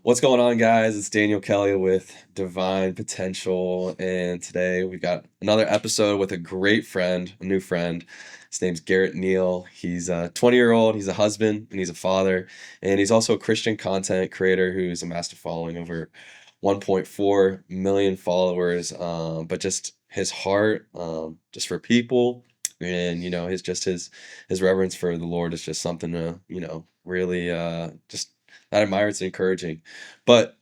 What's going on, guys? It's Daniel Kelly with Divine Potential, and today we've got another episode with a great friend, a new friend. His name's Garrett Neale. He's a 20-year-old, he's a husband, and he's a father, and he's also a Christian content creator who's amassed a following over 1.4 million followers. But just his heart, just for people, and his reverence for the Lord is just something to really just I admire. It's encouraging. But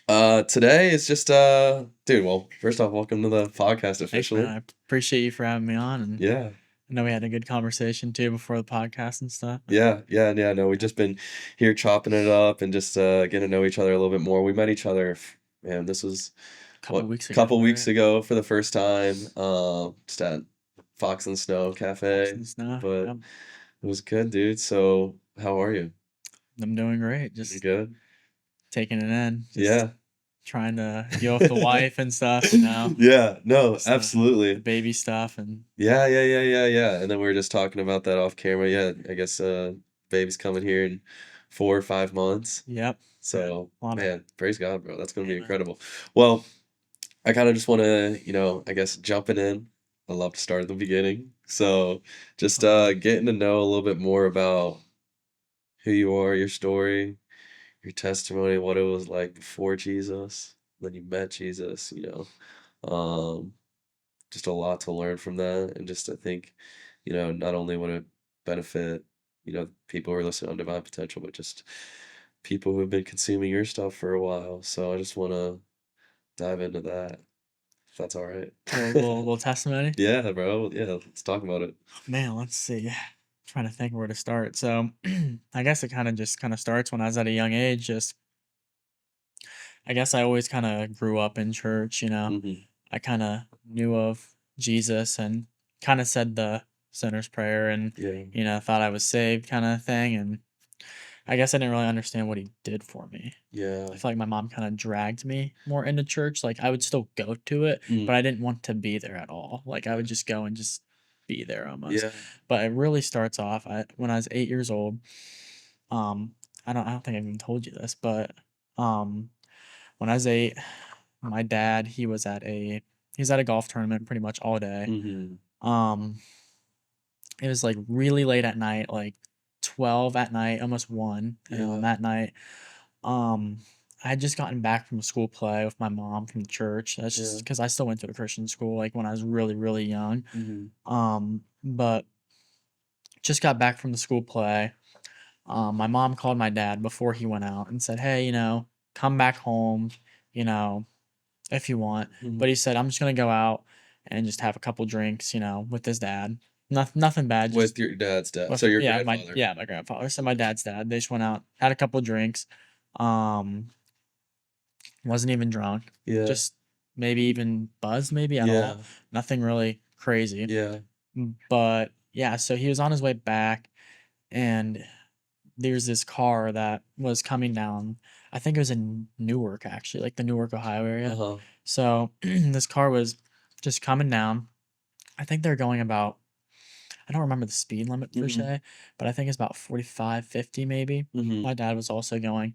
today is just dude, well, first off, welcome to the podcast Thanks, man. officially. I appreciate you for having me on, and Yeah. I know we had a good conversation too before the podcast and stuff. Yeah. No, we've just been here chopping it up and just getting to know each other a little bit more. We met each other, man, this was A couple what, weeks ago, couple weeks right? ago for the first time. Just at Fox and Snow Fox Cafe. and stuff. But Yep. it was good, dude. So how are you? I'm doing great. You Just good? taking it in. Just Yeah. trying to deal with the wife and stuff. Yeah, no, Just the absolutely. baby stuff, and Yeah. And then we were just talking about that off camera. Yeah, I guess baby's coming here in 4 or 5 months. yep. Yeah. So, A lot of man, praise God, bro. That's gonna be amen. incredible. Well, I kind of just want to, I guess jumping in. I love to start at the beginning. So, just Okay. getting to know a little bit more about who you are, your story, your testimony, what it was like before Jesus, then you met Jesus, Um, just a lot to learn from that. And just I think, not only want to benefit, people who are listening on Divine Potential, but just people who have been consuming your stuff for a while. So I just want to dive into that, if that's all right. Little testimony. Yeah, bro. Yeah, let's talk about it. Man, let's see. Trying to think where to start. So, I guess it kind of starts when I was at a young age. Just I guess I always kind of grew up in church. Hmm. I kind of knew of Jesus and kind of said the sinner's prayer and, Yeah. thought I was saved kind of thing. And I guess I didn't really understand what he did for me. Yeah. I feel like my mom kind of dragged me more into church. Like I would still go to it, Mm. but I didn't want to be there at all. Like I would just go and just be there almost. Yeah. But it really starts off when I was 8 years old. Um, I don't think I even told you this, but um, when I was 8, my dad, he's at a golf tournament pretty much all day. Hmm. Um, it was like really late at night, like 12 at night, almost 1 Yeah. that night. Um, I had just gotten back from a school play with my mom from the church. That's just Yeah. because I still went to a Christian school, like when I was really, really young. Hmm. But just got back from the school play. My mom called my dad before he went out and said, "Hey, come back home, you know, if you want." Hmm. But he said, "I'm just gonna go out and just have a couple drinks, with his dad. Nothing bad, just With your dad's dad. with So your yeah, my grandfather. yeah, my grandfather." So my dad's dad. They just went out, had a couple drinks. Um, wasn't even drunk, Yeah. just maybe even buzzed, maybe at all. Yeah. Nothing really crazy. Yeah. But yeah, so he was on his way back, and there's this car that was coming down. I think it was in Newark, actually, like the Newark, Ohio area. Uh-huh. So this car was just coming down. I think they're going about, I don't remember the speed limit per Hmm. se, but I think it's about 45, 50 maybe. Hmm. My dad was also going.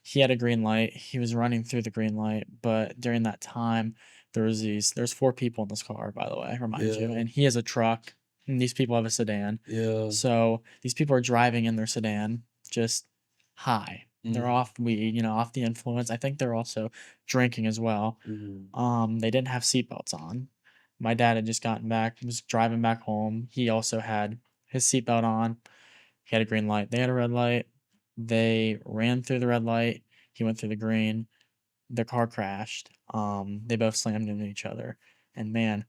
He had a green light. He was running through the green light, but during that time, there's 4 people in this car, by the way, remind you, Yeah. and he has a truck, and these people have a sedan. Yeah. So these people are driving in their sedan, just high. They're Mhm. off weed, off the influence. I think they're also drinking as well. Mhm. They didn't have seatbelts on. My dad had just gotten back, was driving back home. He also had his seatbelt on. He had a green light. They had a red light. They ran through the red light. He went through the green. Their car crashed. They both slammed into each other. And man,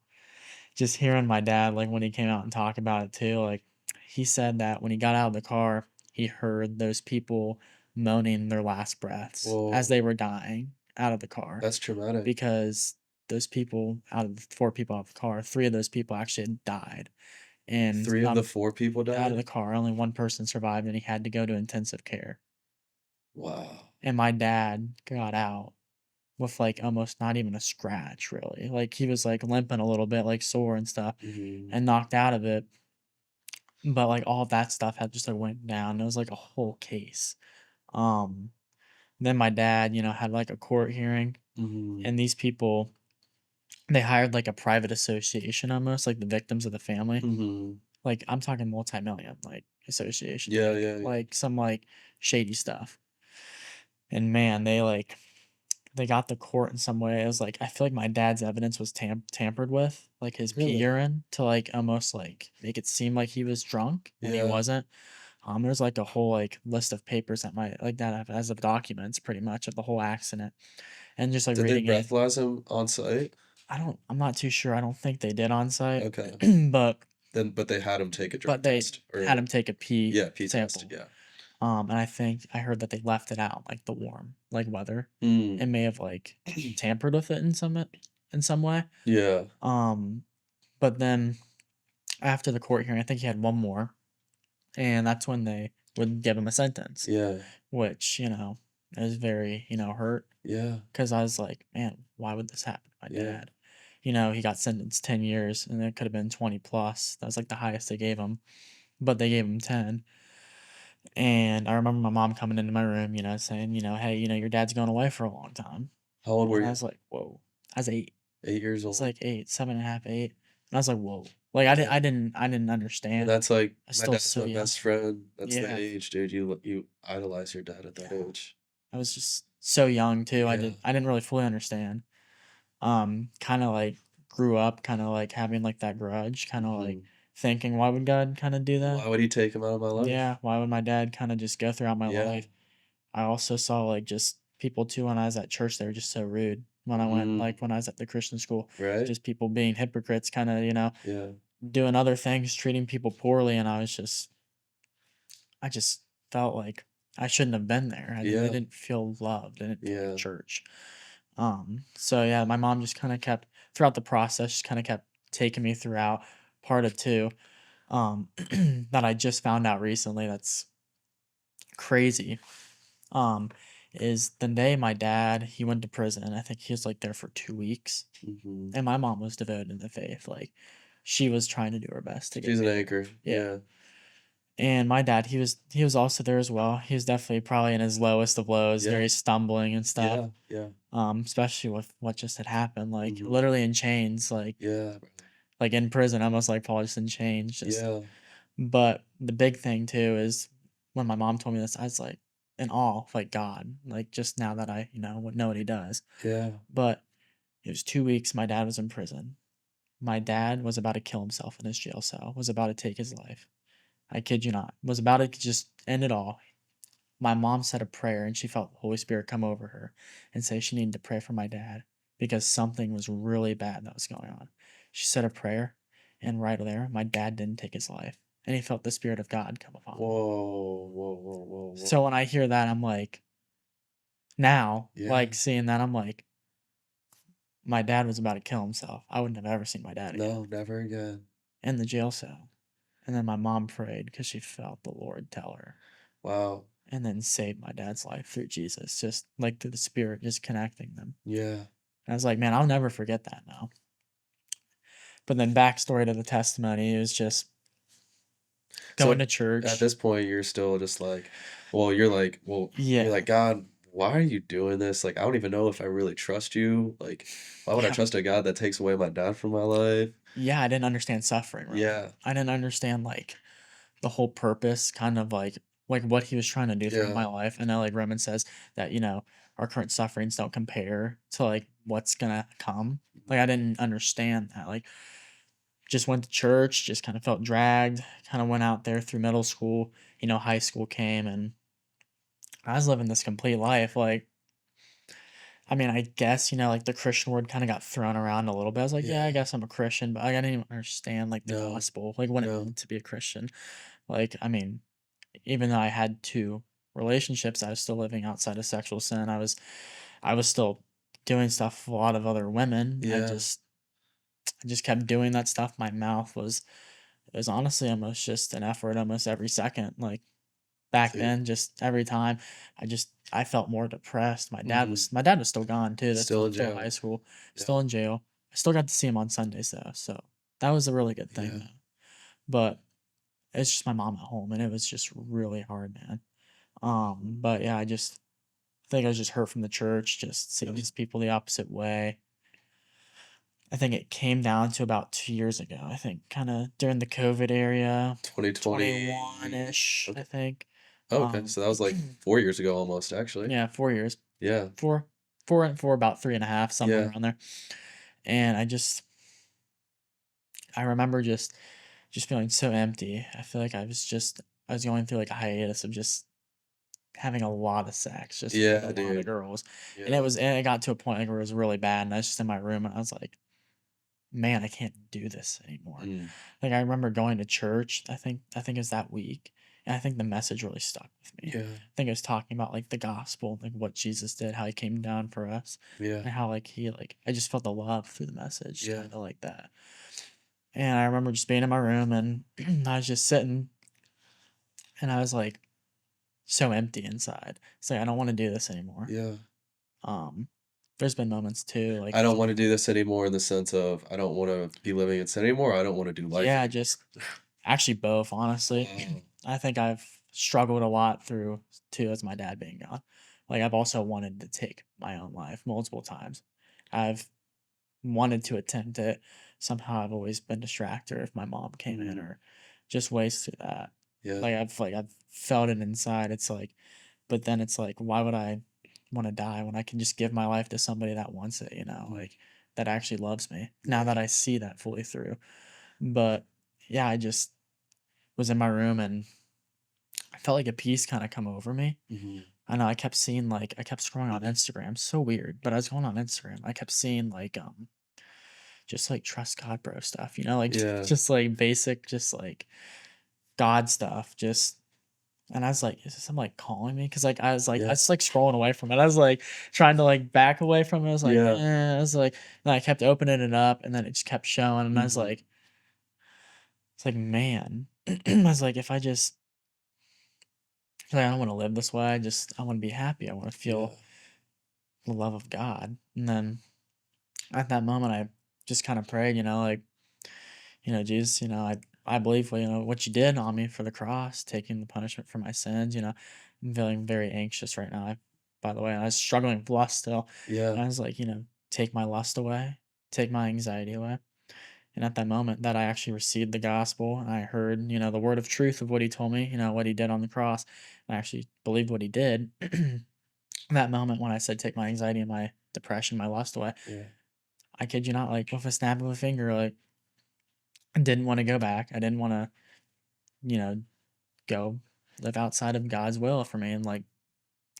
just hearing my dad, like when he came out and talked about it too, like he said that when he got out of the car, he heard those people moaning their last breaths as Whoa, they were dying out of the car, that's traumatic. because those people, out of the 4 people out of the car, 3 of those people actually had died. And 3 of the 4 people out of the died? car, only one person survived, and he had to go to intensive care. Wow. And my dad got out with like almost not even a scratch, really. Like he was like limping a little bit, like sore and stuff, Mhm. and knocked out of it. But like all of that stuff had just like went down. It was like a whole case. Um, Then my dad, had like a court hearing, Mhm. and these people, they hired like a private association almost, like the victims of the family. Mhm. Like I'm talking multi-million like association, Yeah, yeah, yeah. like some like shady stuff. And man, they got the court in some way. It was like I feel like my dad's evidence was tampered with, like his pee Really? urine, to like almost like make it seem like he was drunk when he Yeah. wasn't. There's like a whole like list of papers that might like that as of documents pretty much of the whole accident, and just like Did they reading it. breathalyze him on site? I'm not too sure. I don't think they did on site, Okay. but But they had him take a drug they test had or him take a pee yeah, pee test, sample. yeah. And I think I heard that they left it out like the warm like weather. Mm. It may have like tampered with it in some way. Yeah. Um, but then after the court hearing, I think he had one more, and that's when they would give him a sentence, Yeah. which is very hurt, Yeah. because I was like, man, why would this happen to my Yeah. dad? He got sentenced 10 years, and it could have been 20 plus. That was like the highest they gave him, but they gave him 10. And I remember my mom coming into my room, saying, hey, your dad's going away for a long time. How old were And I you? was like, whoa. I was 8. 8 years It's old? like 8, 7.5, 8. And I was like, whoa. Like Yeah. I didn't And understand. that's like, I was my still dad's so my young. best friend. That's the Yeah. age, dude. You idolize your dad at that Yeah. age. I was just so young too. Yeah. I didn't really fully understand. Kind of like grew up kind of like having like that grudge, kind of like Mhm. thinking, why would God kind of do that? Why would he take him out of my life? Yeah, why would my dad kind of just go throughout my Yeah. life? I also saw like just people too when I was at church, they were just so rude. When I went Mm. like when I was at the Christian school, Right? just people being hypocrites, kind of, Yeah. doing other things, treating people poorly, and I just felt like I shouldn't have been there. I Yeah. didn't feel loved. I didn't feel like Yeah. church. So yeah, my mom just kind of kept throughout the process, just kind of kept taking me throughout part of two. Um, that I just found out recently. That's crazy. Um, is the day my dad he went to prison. I think he was like there for 2 weeks, Mhm. and my mom was devoted in the faith. Like she was trying to do her best to get She's an me. anchor. Yeah. Yeah. And my dad, he was also there as well. He was definitely probably in his lowest of lows, Yeah. very stumbling and stuff. Yeah. Yeah. Especially with what just had happened, like Mhm. literally in chains, Yeah, brother. like in prison, almost like Paul just in chains. Just, Yeah. but the big thing too is when my mom told me this, I was like in awe of like God, like just now that I would know what He does. Yeah. But it was 2 weeks. My dad was in prison. My dad was about to kill himself in his jail cell. Was about to take his life. I kid you not. Was about to just end it all. My mom said a prayer and she felt the Holy Spirit come over her and say she needed to pray for my dad because something was really bad that was going on. She said a prayer, and right there, my dad didn't take his life. And he felt the Spirit of God come upon him. Whoa, whoa, whoa, whoa, So whoa. when I hear that, I'm like, now, Yeah. like seeing that, I'm like, my dad was about to kill himself. I wouldn't have ever seen my dad again No, never again. in the jail cell. And then my mom prayed because she felt the Lord tell her, Wow. and then saved my dad's life through Jesus, just like through the Spirit, just connecting them. Yeah. And I was like, man, I'll never forget that now. But then backstory to the testimony is just going So to at church. this point, you're still just like, you're Yeah. like, God, why are you doing this? Like, I don't even know if I really trust you. Like, why would I Yeah. trust a God that takes away my dad from my life? Yeah, I didn't understand suffering really. Yeah. I didn't understand like the whole purpose, kind of like what he was trying to do through Yeah. my life. I know like Roman says that, our current sufferings don't compare to like what's gonna come. Like I didn't understand that. Like just went to church, just kind of felt dragged, kind of went out there through middle school, high school came, and I was living this complete life. Like, I mean, I guess, like the Christian word kind of got thrown around a little bit. I was like, yeah, I Yeah. guess I'm a Christian, but like, I didn't even understand like the No. gospel, like what it No. meant to be a Christian. Like, I mean, even though I had two relationships, I was still living outside of sexual sin. I was still doing stuff with a lot of other women. Yeah. I just kept doing that stuff. My mouth was, it was honestly almost just an effort almost every second. Like, back See? then, just every time, I felt more depressed. Hmm. My dad was still gone too. That's Still in still high jail. school, Yeah. still in jail. I still got to see him on Sundays though, so that was a really good thing Yeah. though. But it's just my mom at home, and it was just really hard, man. But yeah, think I was just hurt from the church, just seeing these people the opposite way. I think it came down to about 2 years ago. I think kind of during the COVID area, 2020. 21-ish, I Okay. think. Oh, okay. So that was like 4 years ago almost, actually. Yeah, 4 years. Yeah. Four, about 3.5, somewhere Yeah. around there. And I remember just feeling so empty. I feel like I was going through like a hiatus of just having a lot of sex, just with a Yeah, lot of dude. girls. And Yeah. it got to a point like where it was really bad, and I was just in my room and I was like, man, I can't do this anymore. Mm. Like I remember going to church, I think it was that week, and I think the message really stuck with me. Yeah. I think it was talking about like the gospel, like what Jesus did, how he came down for us, Yeah. and how like I just felt the love through the message, Yeah. kind of like that. And I remember just being in my room and I was just sitting and I was like so empty inside. It's like I don't want to do this anymore. Yeah. Um, there's been moments too, like I don't want to do this anymore in the sense of I don't want to be living in sin anymore. I don't want to do life yeah, anymore. just actually both, honestly. Wow. I think I've struggled a lot through too as my dad being gone. Like I've also wanted to take my own life multiple times. I've wanted to attempt it. Somehow I've always been distracted if my mom came in Mm. or just ways through that. Yeah. I've felt it inside. It's like, but then it's like, why would I want to die when I can just give my life to somebody that wants it, Mm. like that actually loves me now Yeah. that I see that fully through. But yeah, I just was in my room and I felt like a peace kind of come over me. Hmm. I know I kept seeing like I kept scrolling on Instagram, so weird, but I was going on Instagram. I kept seeing like just like trust God bro stuff, like Yeah. just like basic, just like God stuff, just and I was like, is this something like calling me? Cause like I Yeah. was like scrolling away from it. I was like trying to like back away from it. I was like, Yeah. I was like, and I kept opening it up and then it just kept showing and I was Hmm. like, it's like, man, I was like, if I just like I don't want to live this way. I want to be happy. I want to Yeah. feel the love of God. And then at that moment I just kind of prayed, like, Jesus, I believe, what you did on me for the cross, taking the punishment for my sins, I'm feeling very anxious right now. By the way, I was struggling with lust still. Yeah. And I was like, take my lust away, take my anxiety away. And at that moment that I actually received the gospel and I heard, the word of truth of what he told me, what he did on the cross, and I actually believed what he did. That moment when I said, take my anxiety and my depression, my lust away, Yeah. I kid you not, like with a snap of a finger, like I didn't want to go back. I didn't want to, you know, go live outside of God's will for me and like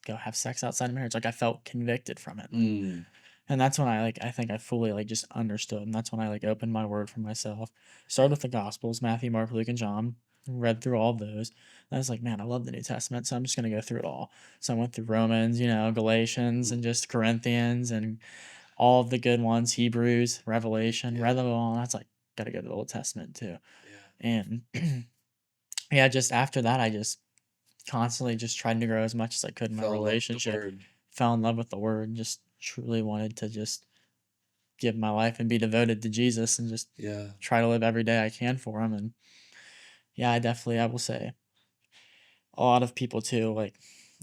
go have sex outside of marriage. Like I felt convicted from it. Mm. And that's when I think I fully like just understood. And that's when I like opened my word for myself. Started with the Gospels, Matthew, Mark, Luke, and John. Read through all of those. And I was like, man, I love the New Testament, so I'm just gonna go through it all. So I went through Romans, Galatians, and just Corinthians, and all of the good ones, Hebrews, Revelation. Yeah. Read them all. And that's like, gotta go to the Old Testament too. Yeah. And yeah, just after that, I just constantly just tried to grow as much as I could in my Fell in love with the relationship. word. Fell in love with the Word. Just truly wanted to just give my life and be devoted to Jesus and just Yeah. try to live every day I can for him. And yeah, I will say a lot of people too, like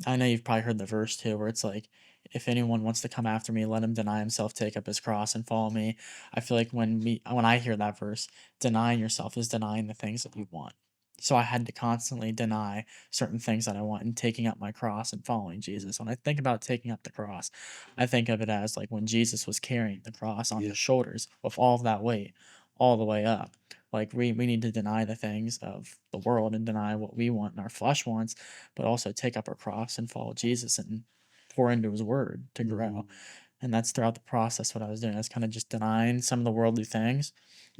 I know you've probably heard the verse too, where it's like, if anyone wants to come after me, let him deny himself, take up his cross and follow me. I feel like when I hear that verse, denying yourself is denying the things that you want. So I had to constantly deny certain things that I want and taking up my cross and following Jesus. When I think about taking up the cross, I think of it as like when Jesus was carrying the cross on Yeah. his shoulders with all of that weight all the way up. Like we need to deny the things of the world and deny what we want and our flesh wants, but also take up our cross and follow Jesus and pour into his word to grow. Mm. And that's throughout the process what I was doing. I was kind of just denying some of the worldly things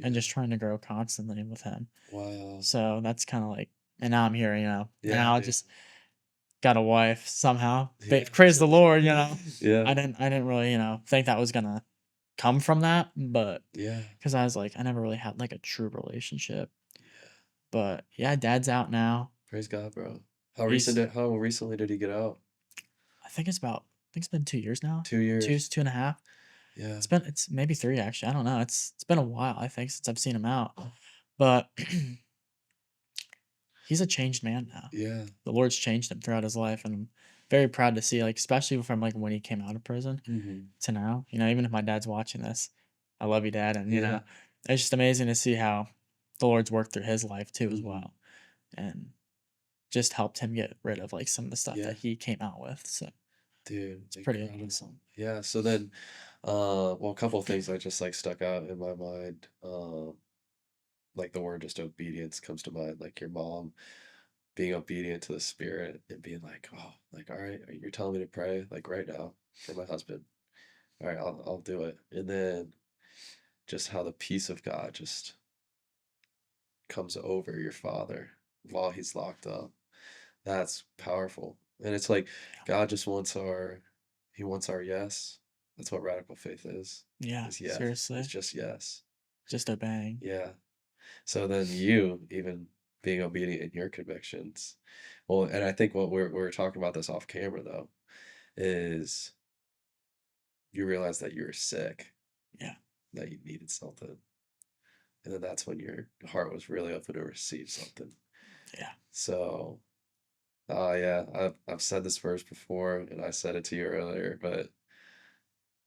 and Yeah. just trying to grow constantly with him. Wow. So that's kind of like, and now I'm here, Yeah, now I dude. just got a wife somehow. Yeah. Praise the Lord, Yeah. I didn't really, think that was gonna come from that, but Yeah. because I was like, I never really had like a true relationship. Yeah. But yeah, dad's out now. Praise God, bro. He's, How recently did he get out? I think it's been 2 years now. 2 years. 2.5. Yeah. It's maybe 3 actually. I don't know. It's been a while, I think, since I've seen him out. But he's a changed man now. Yeah. The Lord's changed him throughout his life, and very proud to see, like, especially from like when he came out of prison Mm-hmm. to now. Even if my dad's watching this, I love you, Dad, and Yeah. it's just amazing to see how the Lord's worked through his life too as Mm-hmm. well, and just helped him get rid of like some of the stuff Yeah. that he came out with. So Dude, it's pretty incredible. awesome. Yeah. So then, well, a couple of things that just like stuck out in my mind. Like the word just obedience comes to mind. Like your mom being obedient to the Spirit and being like, oh, like, all right, you're telling me to pray like right now for my husband. All right, I'll do it. And then just how the peace of God just comes over your father while he's locked up. That's powerful. And it's like God just wants he wants our yes. That's what radical faith Yeah, is yes. It's seriously, just yes. just obeying. Yeah. So then you even being obedient in your convictions. Well, and I think what we're talking about this off camera though is you realize that you were sick, Yeah, that you needed something. And then that's when your heart was really open to receive something. yeah, So, yeah, I've said this verse before and I said it to you earlier, but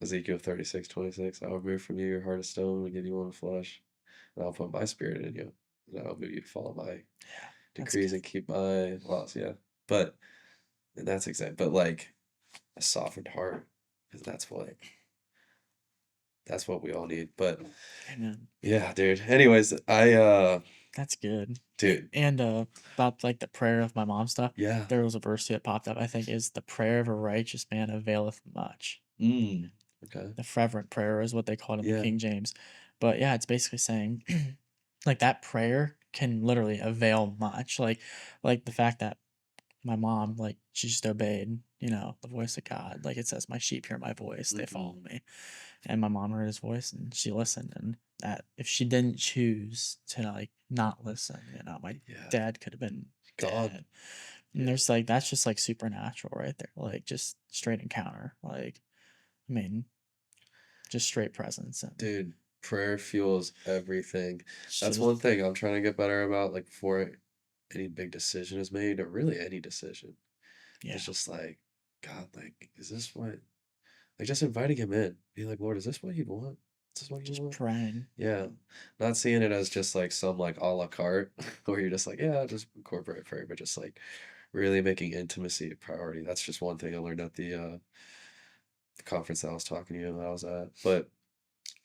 Ezekiel 36:26, I will remove from you your heart of stone and give you one of flesh, and I'll put my spirit in you, and I'll move you to follow my yeah. That's decrees good. and keep my laws. Yeah. But, and that's exact, but like a softened heart, because that's what we all need. But Amen. yeah, dude. Anyways, That's good. dude, And about like the prayer of my mom stuff, yeah. there was a verse that popped up. I think is the prayer of a righteous man availeth much. Mm. Okay. The fervent prayer is what they call it in the Yeah. King James. But yeah, it's basically saying like that prayer can literally avail much. Like the fact that my mom, like, she just obeyed, the voice of God. Like it says, my sheep hear my voice, they follow Hmm. me. And my mom heard his voice and she listened. And that if she didn't choose to like not listen, my Yeah. dad could have been God. dead. And Yeah. there's like that's just like supernatural right there. Like just straight encounter. Like, I mean, just straight presence and Dude, prayer fuels everything. it's That's just one thing I'm trying to get better about, like before any big decision is made, or really any decision. yeah, It's just like, God, like, is this what, like, just inviting him in, be like, Lord, is this what you want? Is this what you just want? praying. Yeah. Not seeing it as just like some like a la carte, where you're just like, yeah, just incorporate prayer, but just like really making intimacy a priority. That's just one thing I learned at the conference that I was talking to you that I was at. But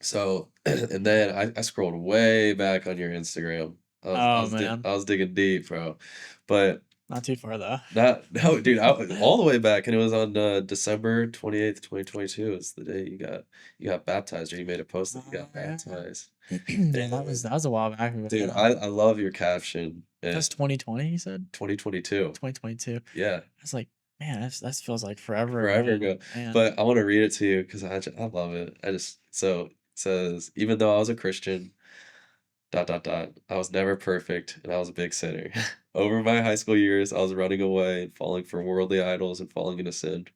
so, and then I scrolled way back on your Instagram. Oh man. I was digging deep, bro. But Not too far though. not no, dude, all the way back, and it was on December 28th, 2022. It's the day you got baptized, or you made a post that you Oh got yeah. baptized. Yeah, that was And that was a while back ago dude, now. I love your caption. That's 2020, you said? 2022. 2022. Yeah, I was like, man, that feels like forever forever ago, ago. man. But I want to read it to you because I love it. I just so it says, even though I was a Christian, dot dot dot. I was never perfect and I was a big sinner. Over my high school years, I was running away and falling for worldly idols and falling into sin.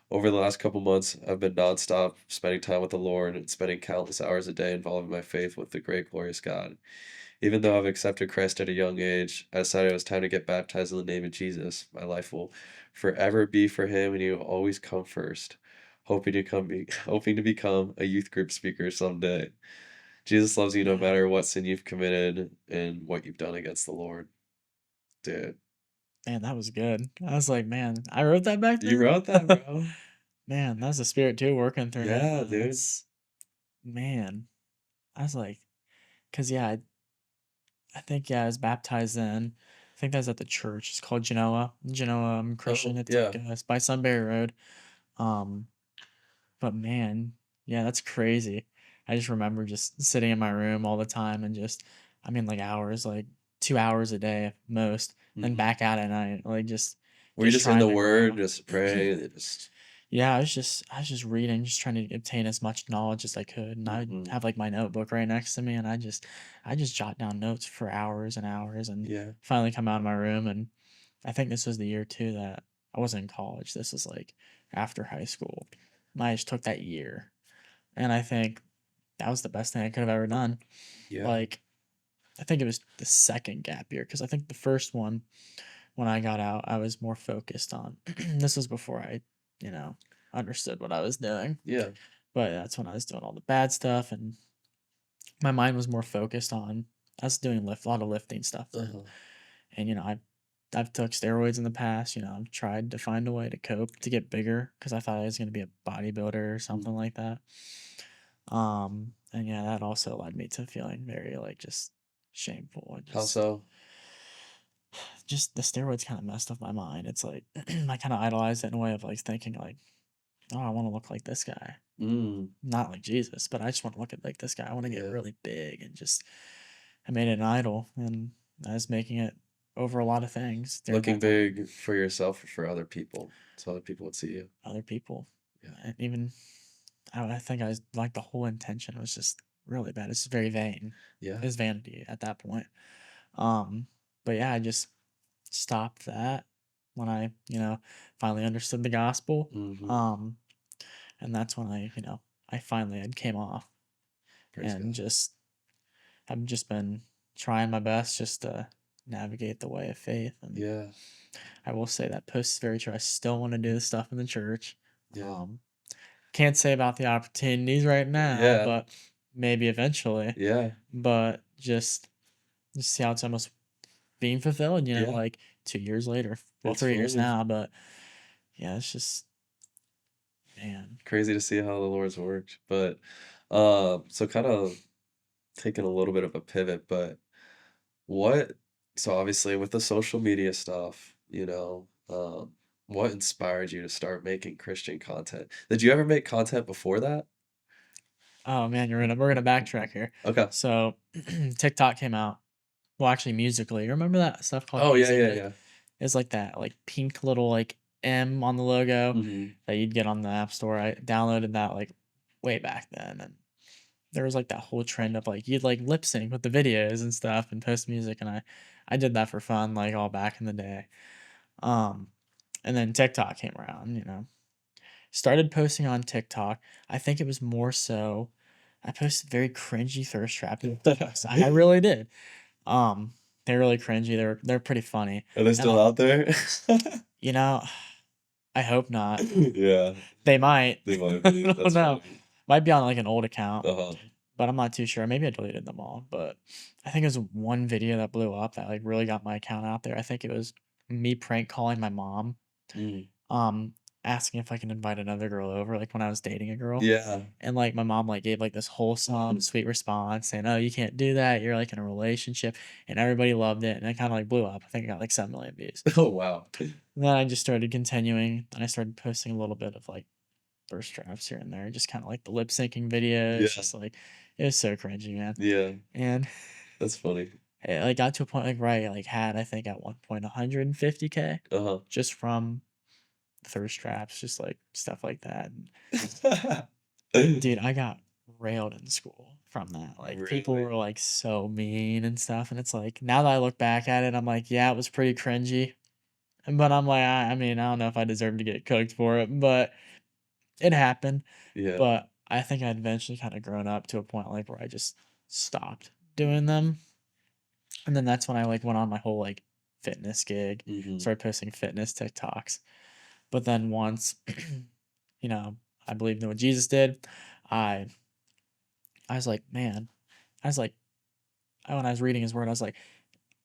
Over the last couple months, I've been nonstop spending time with the Lord and spending countless hours a day involving my faith with the great glorious God. Even though I've accepted Christ at a young age, I decided it was time to get baptized in the name of Jesus. My life will forever be for him and he will always come first. Hoping to become a youth group speaker someday. Jesus loves you no Man, matter what sin you've committed and what you've done against the Lord. Dude, man, that was good. I was like, man, I wrote that back you then. wrote that, bro? Man, that's the spirit too working through him. Yeah, And dude. that's man. I was like, cause yeah, I think yeah, I was baptized then. I think that's at the church. It's called Genoa. Genoa Christian. Oh, It's like yeah. it's by Sunbury Road. Um, but man, yeah, that's crazy. I just remember just sitting in my room all the time and just, I mean, like hours, like 2 hours a day at most, then Hmm. back out at night, like Were you just just in the trying to Word, grow. just praying, and just, Yeah, I was just reading, just trying to obtain as much knowledge as I could, and I hmm, have like my notebook right next to me, and I just jot down notes for hours and hours, and yeah. finally come out of my room, and I think this was the year too that I wasn't in college. This was like after high school. And I just took that year, and I think that was the best thing I could have ever done. Yeah. Like, I think it was the second gap year because I think the first one when I got out, I was more focused on this was before I, you know, understood what I was doing. Yeah. But that's when I was doing all the bad stuff, and my mind was more focused on I was doing a lot of lifting stuff then. Uh-huh. And I've took steroids in the past, I've tried to find a way to cope to get bigger because I thought I was going to be a bodybuilder or something Mm. like that. And yeah, that also led me to feeling very like just shameful and How so? just the steroids kind of messed up my mind. It's like I kind of idolized it in a way of like thinking like, oh, I want to look like this guy. Mm. Not like Jesus, but I just want to look at like this guy. I want to get Yeah. really big and just I made it an idol, and I was making it over a lot of things during Looking that time. big for yourself or for other people, so other people would see you. Other people, Yeah. and even I think I was like the whole intention was just really bad. It's very vain. Yeah. It's vanity at that point. Um, but yeah, I just stopped that when I finally understood the gospel. Mm-hmm. Um, and that's when I finally had came off Praise and God. just I've just been trying my best just to navigate the way of faith. And Yeah. I will say that post is very true. I still want to do the stuff in the church. Yeah. Um, can't say about the opportunities right now, Yeah. but maybe eventually. Yeah. But just see how it's almost being fulfilled, Yeah. like 2 years later. Well, It's 3 years fully now, but yeah, it's just man. crazy to see how the Lord's worked. But so kind of taking a little bit of a pivot, but what so obviously with the social media stuff, what inspired you to start making Christian content? Did you ever make content before that? Oh man, we're gonna backtrack here. Okay. So TikTok came out. Well, actually, Musically. You remember that stuff called Oh yeah, yeah, Musically? yeah. It's like that, like pink little like M on the logo Mm-hmm. that you'd get on the App Store. I downloaded that like way back then, and there was like that whole trend of like you'd like lip sync with the videos and stuff and post music, and I did that for fun like all back in the day. Um, and then TikTok came around. Started posting on TikTok. I think it was more so. I posted very cringy thirst trap TikToks. I really did. Um, they're really cringy. They're pretty funny. Are they And still out there? you know, I hope not. Yeah, They might. they might I be. don't That's know. funny. Might be on like an old account, Uh-huh. but I'm not too sure. Maybe I deleted them all. But I think it was one video that blew up that like really got my account out there. I think it was me prank calling my mom, Mm. um, asking if I can invite another girl over, like when I was dating a girl. Yeah. And like my mom like gave like this wholesome, sweet response saying, "Oh, you can't do that. You're like in a relationship," and everybody loved it, and it kind of like blew up. I think it got like 7 million views. Oh wow. And then I just started continuing, and I started posting a little bit of like first drafts here and there, just kind of like the lip syncing Yeah. videos, just like it was so cringy, man. Yeah. And That's funny. it like got to a point like where I like had I think at one point 150K Uh-huh. just from thirst traps, just like stuff like that. Dude, I got railed in school from that. Like people Really? were like so mean and stuff, and it's like now that I look back at it, I'm like, yeah, it was pretty cringy. But I'm like, I mean, I don't know if I deserve to get cooked for it, but it happened. Yeah. But I think I'd eventually kind of grown up to a point like where I just stopped doing them. And then that's when I like went on my whole like fitness gig, Mm-hmm. started posting fitness TikToks. But then once, I believed in what Jesus did, I I was like, man, I was like, when I was reading his word, I was like,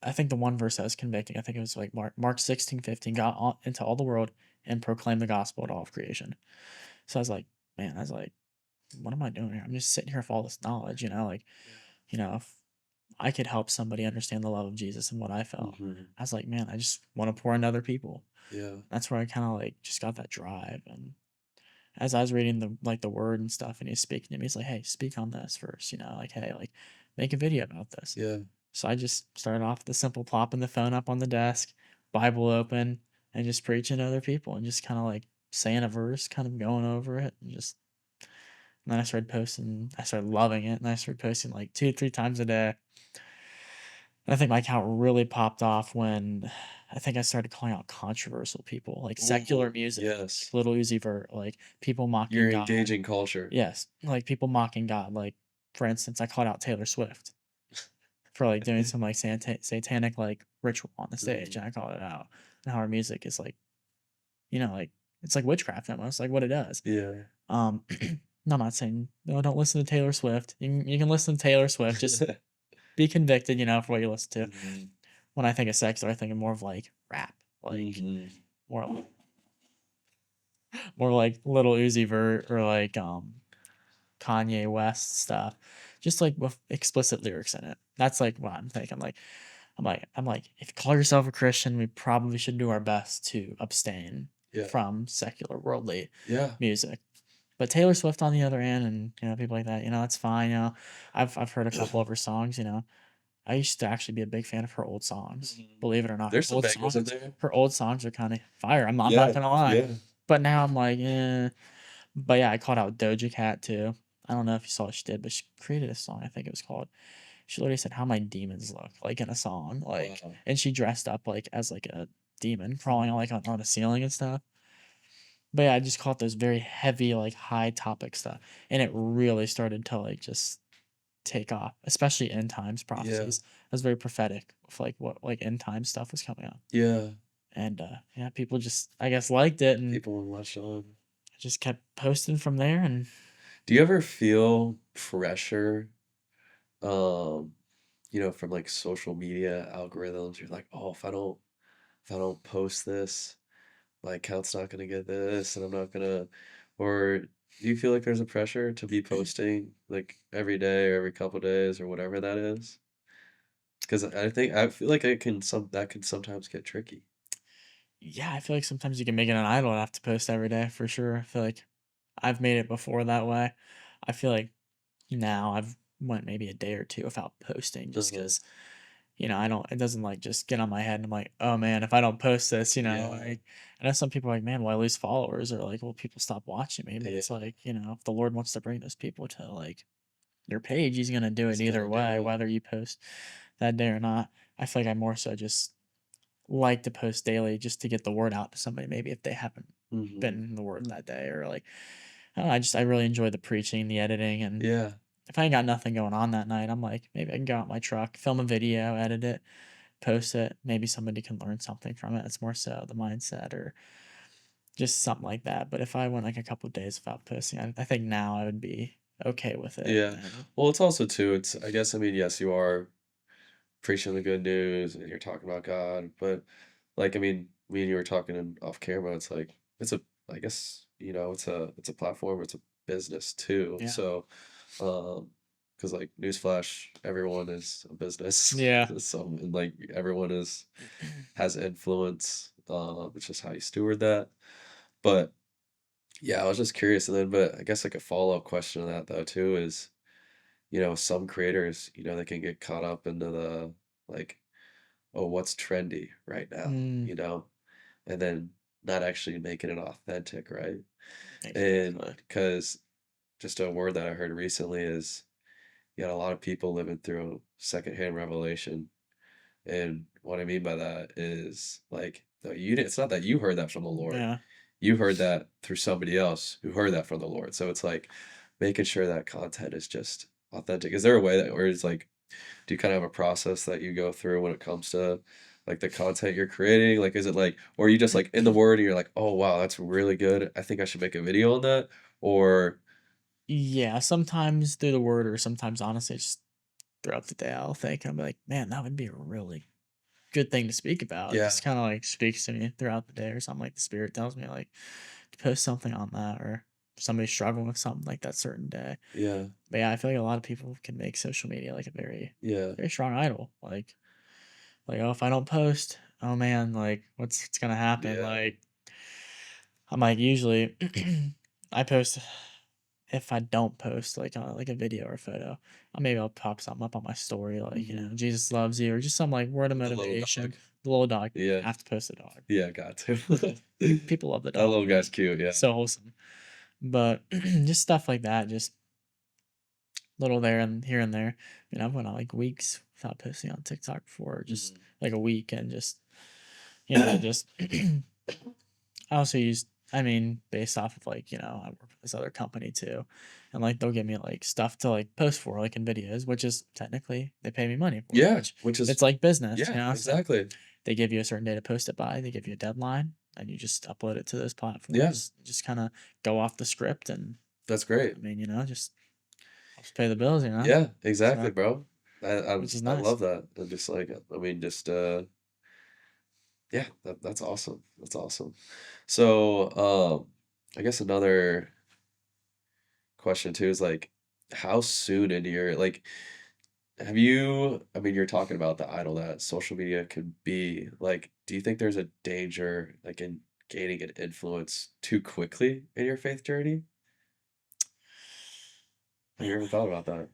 I think the one verse that was convicting, I think it was like Mark 16:15, got into all the world and proclaim the gospel to all of creation. So I was like, man, I was like, what am I doing here? I'm just sitting here with all this knowledge, like, if I could help somebody understand the love of Jesus and what I felt. Mm-hmm. I was like, man, I just want to pour into other people. Yeah. That's where I kind of like just got that drive. And as I was reading the word and stuff, and he's speaking to me, he's like, hey, speak on this first, like, hey, like, make a video about this. Yeah. So I just started off with the simple plopping the phone up on the desk, Bible open, and just preaching to other people and just kind of like saying a verse, kind of going over it, and then I started posting. I started loving it, and I started posting like 2 3 times a day. And I think my account really popped off when I think I started calling out controversial people, like secular Ooh, music, yes. like Little Uzi Vert, like people mocking You're God. engaging culture. Yes, like people mocking God. Like for instance, I called out Taylor Swift for like doing some like satanic like ritual on the stage, and I called it out. And how our music is like, like it's like witchcraft almost, like what it does. Yeah. No, I'm not saying no, don't listen to Taylor Swift. You can listen to Taylor Swift, just be convicted, for what you listen to. Mhm. When I think of secular, I think of more of like rap, like Mhm. more like Little Uzi Vert or like Kanye West stuff, just like with explicit lyrics in it. That's like what I'm thinking. Like I'm like, if you call yourself a Christian, we probably should do our best to abstain Yeah. from secular worldly Yeah. music. But Taylor Swift on the other end, and people like that, that's fine. I've heard a couple of her songs. I used to actually be a big fan of her old songs. Mhm. Believe it or not, There's some bangers in there. her old songs are kind of fire. I'm not Yeah. gonna lie. Yeah. But now I'm like, eh. But yeah, I called out Doja Cat too. I don't know if you saw what she did, but she created a song. I think it was called. She literally said how my demons look like in a song, like, Wow. and she dressed up like as like a demon crawling like on a ceiling and stuff. But yeah, I just caught those very heavy, like high topic stuff, and it really started to like just take off, especially end times Yeah. prophecies. It was very prophetic with like what like end time stuff was coming up, Yeah. and yeah, people just I guess liked it and People watch on. just kept posting from there. And Do you ever feel pressure, um, from like social media algorithms? You're like, oh, if I don't post this, my account's not gonna get this, and I'm not gonna, or do you feel like there's a pressure to be posting like every day or every couple days or whatever that is? Because I feel like that can sometimes get tricky. yeah, I feel like sometimes you can make it an idol and have to post every day for sure. I feel like I've made it before that way. I feel like now I've went maybe a day or two without posting just Uh-huh. because I don't it doesn't like just get on my head and I'm like, oh man, if I don't post this, Yeah. like I know some people are like, man, will I lose followers, or like will people stop watching me? But Yeah. it's like, if the Lord wants to bring those people to like your page, he's gonna do it He's either gonna do way, it. whether you post that day or not. I feel like I more so just like to post daily just to get the word out to somebody, maybe if they haven't been Hmm. in the word that day, or like I don't know, I really enjoy the preaching, the editing, and Yeah. if I ain't got nothing going on that night, I'm like, maybe I can go out my truck, film a video, edit it, post it. Maybe somebody can learn something from it. It's more so the mindset or just something like that. But if I went like a couple of days without posting, I think now I would be okay with it. Yeah. And Well, it's also too, I guess, I mean, yes, you are preaching the good news and you're talking about God, but like, I mean, me and you were talking off camera, it's like, I guess, it's a platform, it's a business too. yeah, So, because like newsflash, everyone is a business. yeah, So, and like everyone has influence. It's just how you steward that. But yeah, I was just curious. And then, but I guess like a follow-up question to that though too is, some creators, they can get caught up into the like, oh, what's trendy right now, mm, and then not actually making it authentic, right? And exactly. because just a word that I heard recently is you got a lot of people living through secondhand revelation. And what I mean by that is like, no, it's not that you heard that from the Lord. Yeah. You heard that through somebody else who heard that from the Lord. So it's like making sure that content is just authentic. Is there a way that, where it's like, do you kind of have a process that you go through when it comes to like the content you're creating? Like, is it like, or are you just like in the word and you're like, oh, wow, that's really good. I think I should make a video on that. Or, Yeah, sometimes through the word, or sometimes honestly, just throughout the day, I'll think, I'm like, man, that would be a really good thing to speak about. It yeah, just kind of like speaks to me throughout the day, or something like the Spirit tells me, like, to post something on that, or somebody struggling with something like that certain day. yeah, But yeah, I feel like a lot of people can make social media like a very, yeah, very strong idol. Oh, if I don't post, oh man, like what's gonna happen? yeah. Like I'm like usually I post if I don't post like a video or a photo, maybe I'll pop something up on my story like Hmm. Jesus loves you, or just some like word of With the little motivation. dog. The little dog, Yeah, have to post the dog. yeah, got to. People love the That dog, little man. guy's cute. Yeah. So wholesome. But just stuff like that, just little there and here and there. I've went on like weeks without posting on TikTok before, just Hmm. like a week, and just just I also used I mean, based off of like, I work with this other company too. And like they'll give me like stuff to like post for like in videos, which is technically they pay me money for it, Yeah, which which is it's like business, yeah, So exactly. they give you a certain day to post it by, they give you a deadline, and you just upload it to those Yeah, platforms. Just kind of go off the script and that's great. I mean, just helps pay the bills, Yeah, exactly, So, bro. which is I nice. love that. And just like I mean, just yeah, that's awesome. That's awesome. So, I guess another question too is like, how soon into your like, have you? I mean, you're talking about the idol that social media could be. Like, do you think there's a danger like in gaining an influence too quickly in your faith journey? Have you Man, ever thought about that?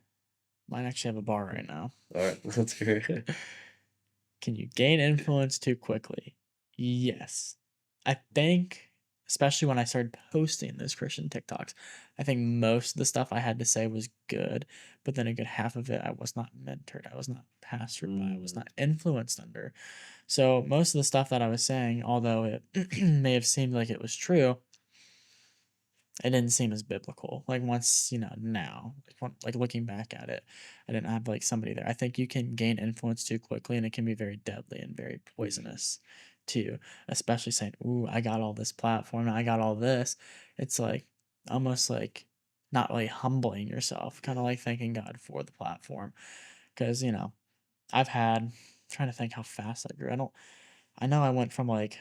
might actually have a bar right now. All right, let's hear it. Can you gain influence too quickly? Yes. I think, especially when I started posting those Christian TikToks, I think most of the stuff I had to say was good, but then a good half of it I was not mentored, I was not pastored by, I was Mm, not influenced under. So most of the stuff that I was saying, although it may have seemed like it was true, it didn't seem as biblical. Like once, now, like looking back at it, I didn't have like somebody there. I think you can gain influence too quickly and it can be very deadly and very mm, poisonous too. Especially saying, "Ooh, I got all this platform, I got all this." It's like almost like not really humbling yourself, kind of like thanking God for the platform. Because, I've had trying to think how fast I grew. I know I went from like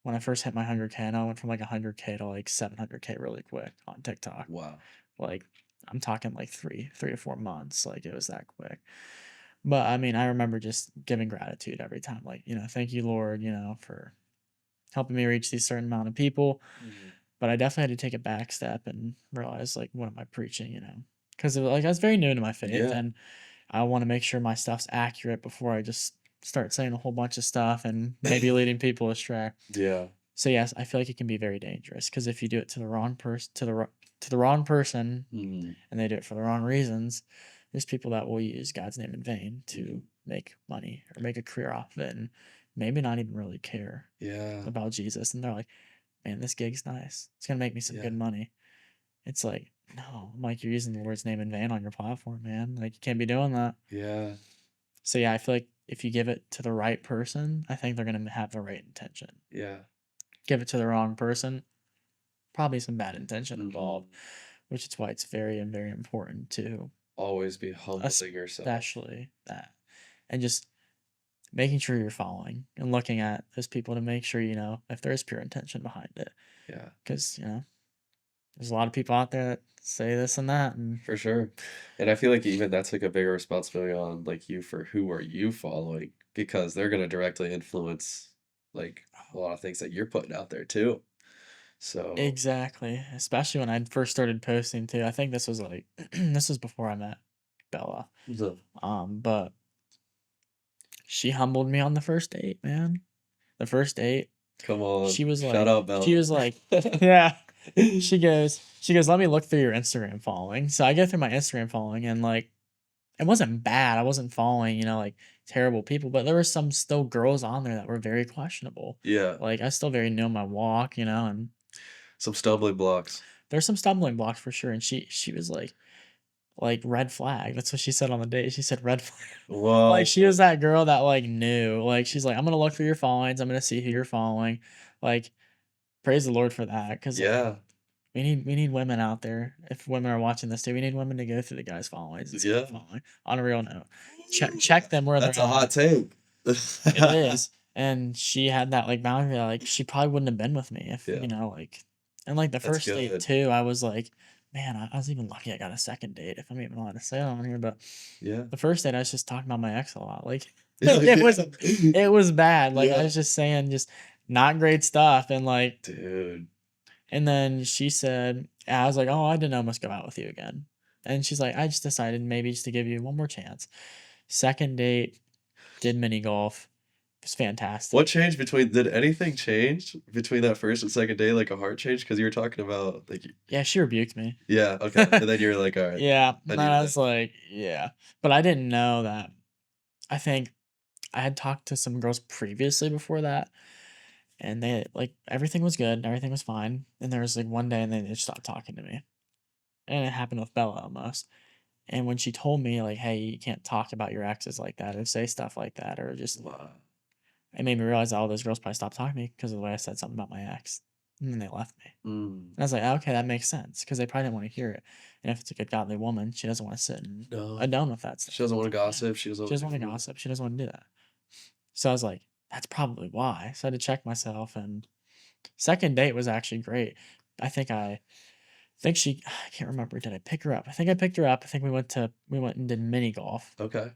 when I first hit my 100K, I know I went from like 100K to like 700K really quick on TikTok. wow. Like I'm talking like 3 to 4 months. Like it was that quick. But I mean, I remember just giving gratitude every time. Like, thank you, Lord, for helping me reach these certain amount of people. Mm, But I definitely had to take a back step and realize like, what am I preaching, Because like I was very new to my faith yeah, and I want to make sure my stuff's accurate before I just start saying a whole bunch of stuff and maybe leading people astray. yeah. So yes, I feel like it can be very dangerous because if you do it to the wrong person, to the wrong person, Mm, and they do it for the wrong reasons, there's people that will use God's name in vain mm, to make money or make a career off of it, and maybe not even really care yeah, about Jesus. And they're like, "Man, this gig's nice. It's gonna make me some yeah, good money." It's like, no, I'm like you're using the Lord's name in vain on your platform, man. Like you can't be doing that. yeah, So yeah, I feel like if you give it to the right person, I think they're gonna have the right intention. yeah. Give it to the wrong person, probably some bad intention Hmm. involved, which is why it's very and very important to Always be humbling yourself. especially that and just making sure you're following and looking at those people to make sure you know if there is pure intention behind it Yeah, because there's a lot of people out there that say this and that and for sure. And I feel like even that's like a bigger responsibility on like you for who are you following because they're gonna directly influence like a lot of things that you're putting out there too. So, exactly, especially when I first started posting too. I think this was like this was before I met Bella, the- but she humbled me on the first date, man. The first date, come on, she was shout like, out she Bella. was like, yeah. She goes, let me look through your Instagram following. So I go through my Instagram following and like, it wasn't bad. I wasn't following, like terrible people, but there were some still girls on there that were very questionable. Yeah, Like I still very knew my walk, and some stumbling blocks. there's some stumbling blocks for sure. And she was like red flag. That's what she said on the date. She said red flag. Like she Whoa. was that girl that like knew. Like she's like, I'm gonna look through your followings. I'm gonna see who you're following. Like praise the Lord for that, because like Yeah, we need women out there. If women are watching this too, we need women to go through the guys' followings and see what yeah. they're following. On a real note, Ooh, check them where that's they're a at. hot take. It is, and she had that like boundary. That, like she probably wouldn't have been with me if Yeah, like, and like the that's first date good. too. I was like, man, I was even lucky I got a second date if I'm even allowed to say it on here. But Yeah. the first date, I was just talking about my ex a lot. Like it was Yeah. it was bad. Like I Yeah. was just saying just not great stuff, and like Dude. and then she said, I was like, oh, I didn't almost go out with you again. And she's like, I just decided maybe just to give you one more chance. Second date, did mini golf. It was What fantastic. changed between, did anything change between that first and second day, like a heart change? Because you were talking about, like, Yeah, she rebuked me. yeah, okay. And then you were like, all right, Yeah. I And needed I that. was like, yeah. But I didn't know that. I think I had talked to some girls previously before that. and they like everything was good, everything was fine. And there was like one day, and they just stopped talking to me, and it happened with Bella almost. And when she told me like, "Hey, you can't talk about your exes like that, or say stuff like that, or just," Wow. it made me realize that all those girls probably stopped talking to me because of the way I said something about my ex, and then they left me. Mm. And I was like, okay, that makes sense because they probably didn't want to hear it. And if it's a good godly woman, she doesn't want to sit and No. adone with that stuff. She doesn't want to Yeah. gossip. She doesn't She doesn't want to gossip. She doesn't want to do that. So I was like, that's probably why. So I had to check myself. And second date was actually great. I think I can't remember. Did I pick her up? I think I picked her up. I think we went and did mini golf. Okay.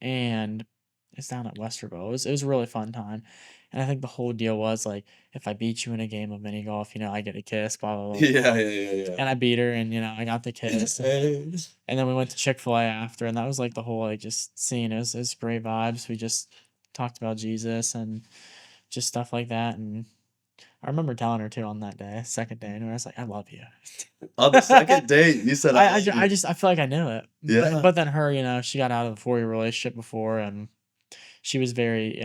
And it's down at Westerville. It was a really fun time. And I think the whole deal was like, if I beat you in a game of mini golf, I get a kiss, blah, blah, blah, blah. Yeah. And I beat her, and I got the kiss. And then we went to Chick-fil-A after, and that was like the whole like just scene. It was great vibes. We just talked about Jesus and just stuff like that. And I remember telling her too on that day, second day, and I was like, I love you. On the second date, you said, I feel like I knew it. Yeah. But then her, she got out of a 4-year relationship before, and she was very,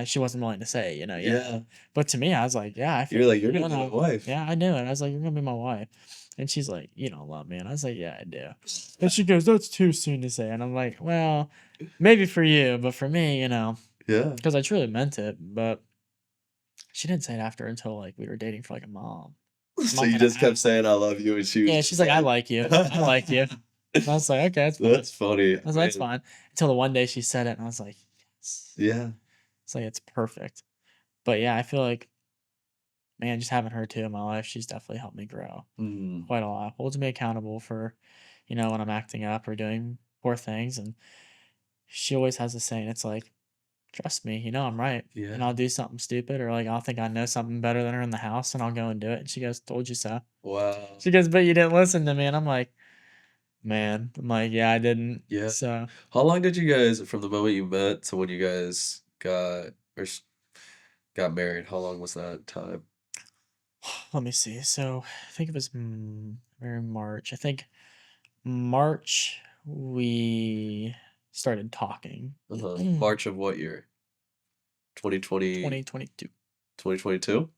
she wasn't willing to say, Yeah. But to me, I was like, yeah, I feel You're like, you're going to be my wife. Yeah, I knew it. I was like, you're going to be my wife. And she's like, you don't love me. And I was like, yeah, I do. And she goes, that's too soon to say. And I'm like, well, maybe for you, but for me, Yeah. because I truly meant it. But she didn't say it after until like we were dating for like a month. So you just kept saying, I love you. And she was Yeah, she's like, I like you. I like you. And I was like, okay, that's fine. That's funny. I was like, that's fine. Until the one day she said it, and I was like, yes. Yeah. It's like, it's perfect. But yeah, I feel like, man, just having her too in my life, she's definitely helped me grow Mm. quite a lot. Holds me accountable for, when I'm acting up or doing poor things. And she always has this saying, it's like, trust me, I'm right. Yeah. And I'll do something stupid, or like I'll think I know something better than her in the house, and I'll go and do it. And she goes, told you so. Wow. She goes, but you didn't listen to me. And I'm like, man, yeah, I didn't. Yeah. So How long did you guys, from the moment you met to when you guys got married, how long was that time? let me see. So I think it was very March. I think March we started talking. March of what year? 2020, 2022. 2022?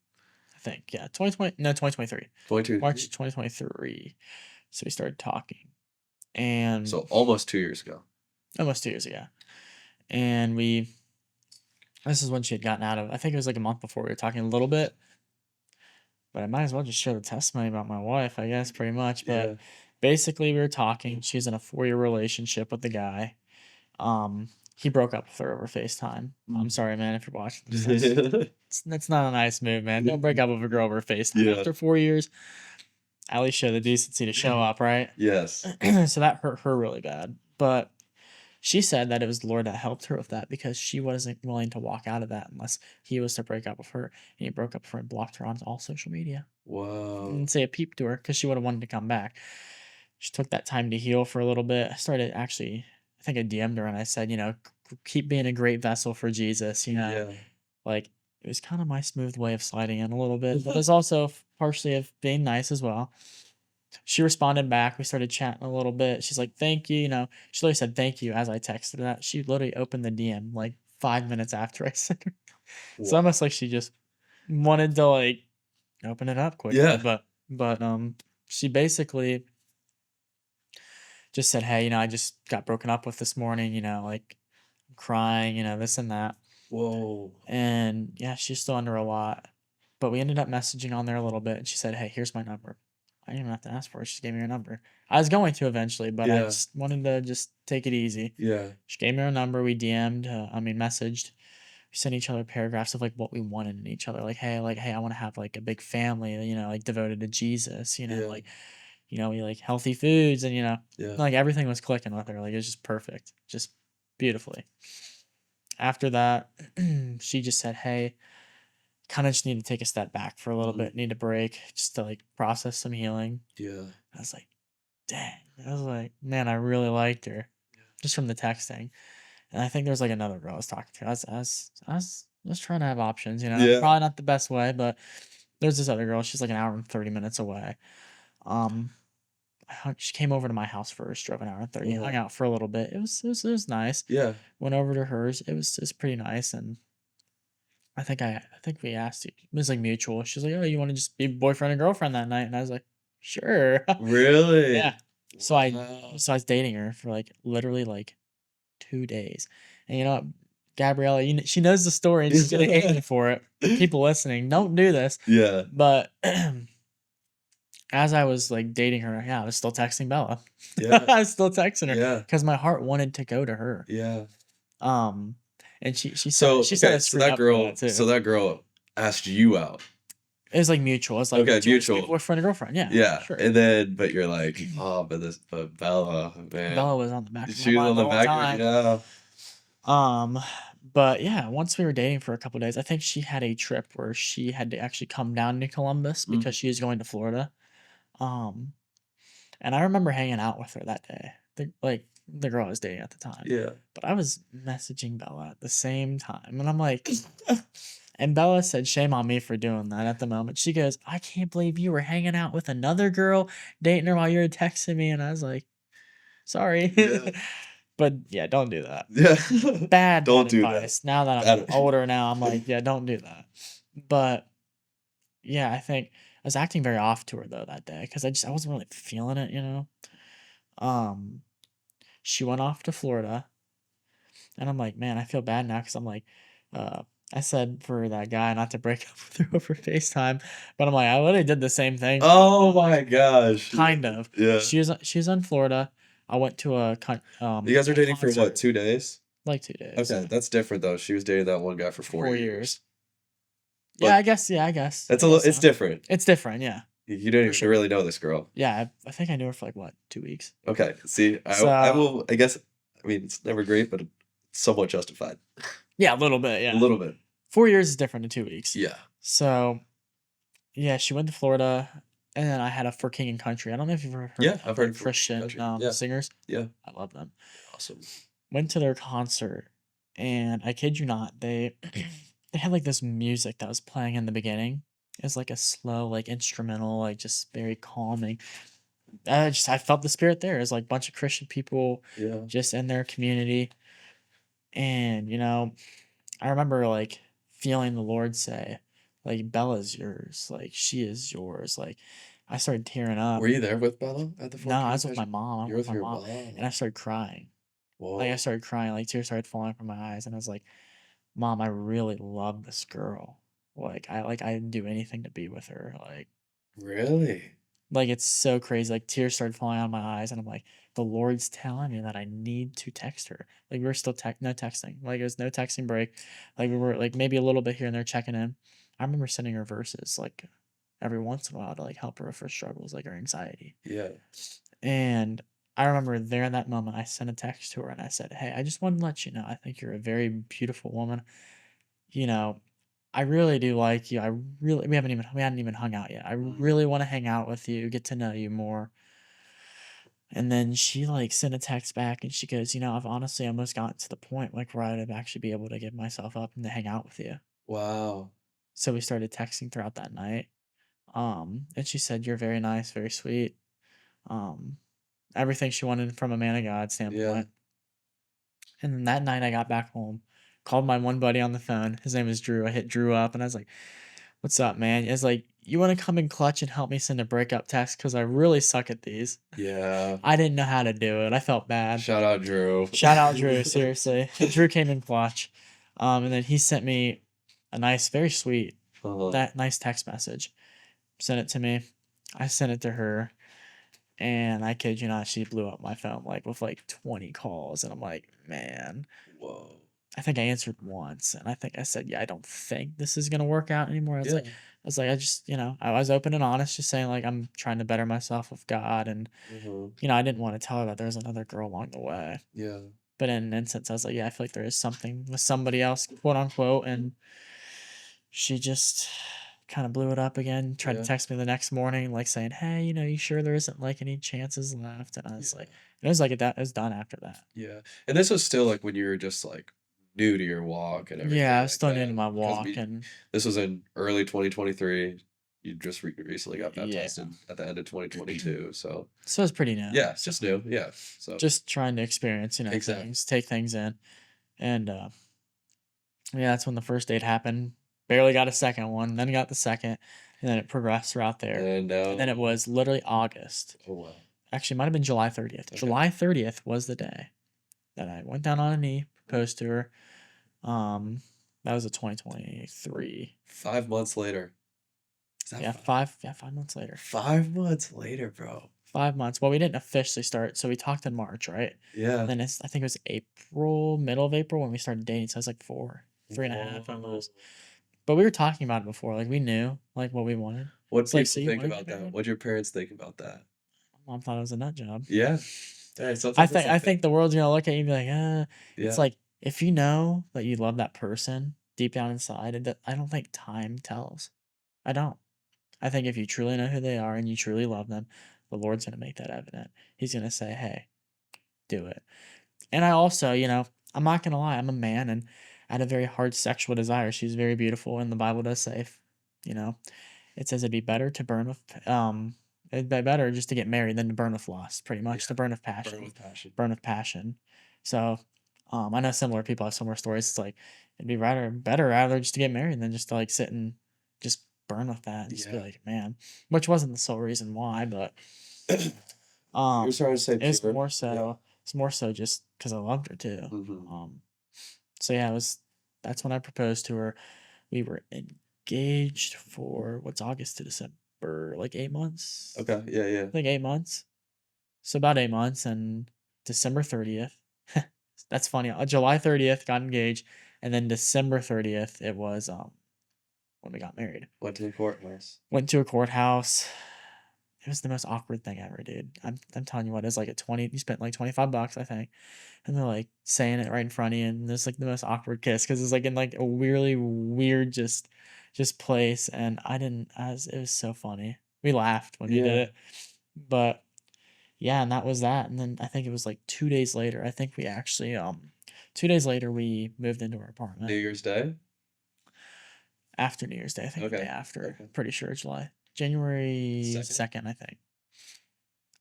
I think. Yeah. 2020. No, 2023. 22. March 2023. So we started talking. And So almost 2 years ago. almost 2 years ago. And this is when she had gotten out of, I think it was like a month before we were talking a little bit. But I might as well just share the testimony about my wife, I guess, pretty much. But Yeah. basically, we were talking. She's in a 4-year relationship with the guy. He broke up with her over FaceTime. I'm sorry, man, if you're watching this. That's not a nice move, man. Don't break up with a girl over FaceTime. Yeah. After 4 years, at least show the decency to show up, right? Yes. So that hurt her really bad. But she said that it was the Lord that helped her with that because she wasn't willing to walk out of that unless he was to break up with her. And he broke up with her and blocked her on all social media. Wow. And say a peep to her because she would have wanted to come back. She took that time to heal for a little bit. I think I DM'd her and I said, keep being a great vessel for Jesus, Yeah. Like it was kind of my smooth way of sliding in a little bit, but it's also partially of being nice as well. She responded back. We started chatting a little bit. She's like, thank you. She literally said thank you as I texted her that. She literally opened the DM like 5 minutes after I sent her. It's Wow. almost like she just wanted to like open it up quickly. Yeah. But she basically just said, hey, I just got broken up with this morning, like I'm crying, this and that. Whoa. And yeah, she's still under a lot. But we ended up messaging on there a little bit, and she said, hey, here's my number. I didn't even have to ask for it. She just gave me her number. I was going to eventually, but I Yeah. just wanted to just take it easy. Yeah. She gave me her number. We messaged. We sent each other paragraphs of like what we wanted in each other. Like, hey, I want to have like a big family, like devoted to Jesus, Yeah. like, we like healthy foods, and, Yeah. like everything was clicking with her. Like it was just perfect, just beautifully. After that, she just said, hey, kind of just need to take a step back for a little bit, need a break just to like process some healing. Yeah. I was like, dang. I was like, man, I really liked her just from the texting. And I think there's like another girl I was talking to. I was trying to have options, Yeah. probably not the best way, but there's this other girl. She's like an hour and 30 minutes away. She came over to my house first, drove an hour and 30, hung out for a little bit. It was nice. Yeah. Went over to hers. It was pretty nice. And I think we asked it was like mutual. She's like, "Oh, you want to just be boyfriend and girlfriend that night?" And I was like, "Sure." Yeah. Really? So I Wow. so I was dating her for like literally like 2 days, and you know what, Gabriella, she knows the story and she's gonna hate me for it. People listening, don't do this. Yeah. But as I was like dating her, yeah, I was still texting Bella. Yeah. I was still texting her Yeah. because my heart wanted to go to her. Yeah. Um, and So, she said I okay, so screwed that up for girl that so too. that girl asked you out. It was like mutual. It's like, Okay, do you want to be mutual. boyfriend and girlfriend? Yeah, Yeah, sure. and then but you're like, "Oh, but Bella, man." Bella was on the back of my She was mind on the the whole back of time. yeah. Um, but yeah, once we were dating for a couple days, I think she had a trip where she had to actually come down to Columbus because Mhm. she was going to Florida. Um, and I remember hanging out with her that day. The girl I was dating at the time. Yeah. But I was messaging Bella at the same time, and I'm like, and Bella said, "Shame on me for doing that." At the moment, she goes, "I can't believe you were hanging out with another girl, dating her while you were texting me." And I was like, "Sorry." Yeah. But yeah, don't do that. Yeah. Bad Don't do that. advice. Now that I'm Bad older now, I'm like, yeah, don't do that. But yeah, I think I was acting very off to her though that day because I wasn't really feeling it, you know. Um, she went off to Florida, and I'm like, man, I feel bad now because I'm like, uh, I said for that guy not to break up with her over FaceTime, but I'm like, I literally did the same thing. Oh my gosh. Kind of. Yeah. She was in Florida. I went to You guys are a dating for what, concert 2 days? like 2 days, Okay, yeah, that's different though. She was dating that one guy for for 4 4 years. years. Yeah, But I guess. Yeah, I guess. that's I guess it's so. different. It's different. Yeah, You don't for even sure. really know this girl. Yeah, I think I knew her for like what 2 weeks. Okay, see, I So will I guess I mean, it's never great, but it's somewhat justified. yeah, a little bit. A Yeah, little bit. 4 years is different than 2 weeks. Yeah. So yeah, she went to Florida, and then I had a For King and Country. I don't know if you've ever heard Yeah, of I've the heard of Fortune Christian Country. Yeah. singers. Yeah. I love them. Awesome. Went to their concert, and I kid you not, they they had like this music that was playing in the beginning. It was like a slow, like instrumental, like just very calming. I felt the spirit there. It was like a bunch of Christian people Yeah. just in their community. And, I remember like feeling the Lord say, like, Bella's yours, like she is yours. Like I started tearing up. Were you there with Bella at the No, Fort I King was with my Country? mom. I went You're with with my your mom, and I mom. started crying. Like I Whoa. started crying, like tears started falling from my eyes, and I was like, "Mom, I really love this girl. Like I'd do anything to be with her." Really? Like it's so crazy. Like tears started falling out of my eyes, and I'm like, the Lord's telling me that I need to text her. Like we are still no texting. Like it was no texting break. Like we were like maybe a little bit here and there checking in. I remember sending her verses like every once in a while to like help her with her struggles, like her anxiety. Yeah. And I remember there in that moment, I sent a text to her and I said, "Hey, I just wanted to let you know I think you're a very beautiful woman. You know, I really do like you. We hadn't even hung out yet. I Mhm. really want to hang out with you, get to know you more." And then she like sent a text back and she goes, I've honestly almost gotten to the point like where I'd actually be able to give myself up and to hang out with you." Wow. So we started texting throughout that night. And she said, "You're very nice, very sweet." Um, Everything she wanted from a man of God Yeah. standpoint. And then that night I got back home, called my one buddy on the phone. His name is Drew. I hit Drew up and I was like, "What's up, man?" It's like, "You want to come in clutch and help me send a breakup text? Because I really suck at these." Yeah. I didn't know how to do it. I felt bad. Shout out Drew. Shout out Drew, seriously. Drew came in clutch. And then he sent me a nice, very sweet, Uh-huh. that nice text message. Sent it to me. I sent it to her. And I kid you not, she blew up my phone like with like 20 calls. And I'm like, man, Whoa. I think I answered once. And I think I said, "Yeah, I don't think this is gonna work out anymore." Yeah. I just, I was open and honest, just saying like I'm trying to better myself with God. And, Mhm. I didn't want to tell her that there was another girl along the way. Yeah. But in an instance, I was like, "Yeah, I feel like there is something with somebody else, quote unquote." And she just kind of blew it up again, tried to Yeah. text me the next morning, like saying, "Hey, you sure there isn't like any chances left?" And I was Yeah. like, it was like it was done after that. Yeah. And this was still like when you were just like new to your walk and Yeah, I everything was like still new to that. my Because walk, and this was in early 2023. You just recently got yeah, baptized at the end of 2022. So so it's pretty new. yeah, So just new. Yeah. So just trying to experience, exactly. things, take things in, and yeah, that's when the first date happened. barely got a second one, then got the second, and then it progressed throughout there. And And then it was literally August. oh wow. Actually, it might have been July 30th. Okay. July 30th was the day that I went down on a knee, proposed to her. That was a 2023. 5 months later. Is that Yeah, 5 months later. 5 months later, bro. 5 months. Well, we didn't officially start, so we talked in March, right? Yeah. Then I think it was April, middle of April when we started dating. So it was like 3.5 almost. But we were talking about it before. Like we knew like what we wanted. What It's people like, so you think wanna about get that? married? What'd your parents think about that? Mom thought it was a nut job. Yeah. Hey, I sometimes it's think like I that. think the world's gonna look at you and be like, Yeah. It's like if you know that you love that person deep down inside, I don't think time tells. I don't. I think if you truly know who they are and you truly love them, the Lord's gonna make that evident. He's gonna say, "Hey, do it." And I also, I'm not gonna lie, I'm a man and I had a very hard sexual desire. She's very beautiful, and the Bible does say, you know, it says it'd be better to burn with, it'd be better just to get married than to burn with lust, pretty much, Yeah. to burn with Burn passion, with passion. burn with passion. So, I know similar people have similar stories. It's like it'd be better rather just to get married than just to like sit and just burn with that and just be Yeah. like, man, which wasn't the sole reason why, but You're trying to say it's pure. more Yeah. so it's more so just because I loved her too. Mhm. So yeah, that's when I proposed to her. We were engaged for what's August to December, like 8 months. Okay. Yeah. Yeah. I think 8 months. So about 8 months, and December 30th. That's funny. July 30th got engaged, and then December 30th it was when we got married. Went to the courthouse. Went to a courthouse. It was the most awkward thing ever, dude. I'm telling you what, it's like you spent like $25, I think. And they're like saying it right in front of you, and it's like the most awkward kiss because it's like in like a really weird just place. And it was so funny. We laughed when we did Yeah. it. But yeah, and that was that. And then I think it was like 2 days later. I think we actually 2 days later we moved into our apartment. New Year's Day. After New Year's Day, I think the day Okay. after. Okay. Pretty sure January Second? 2nd, I think.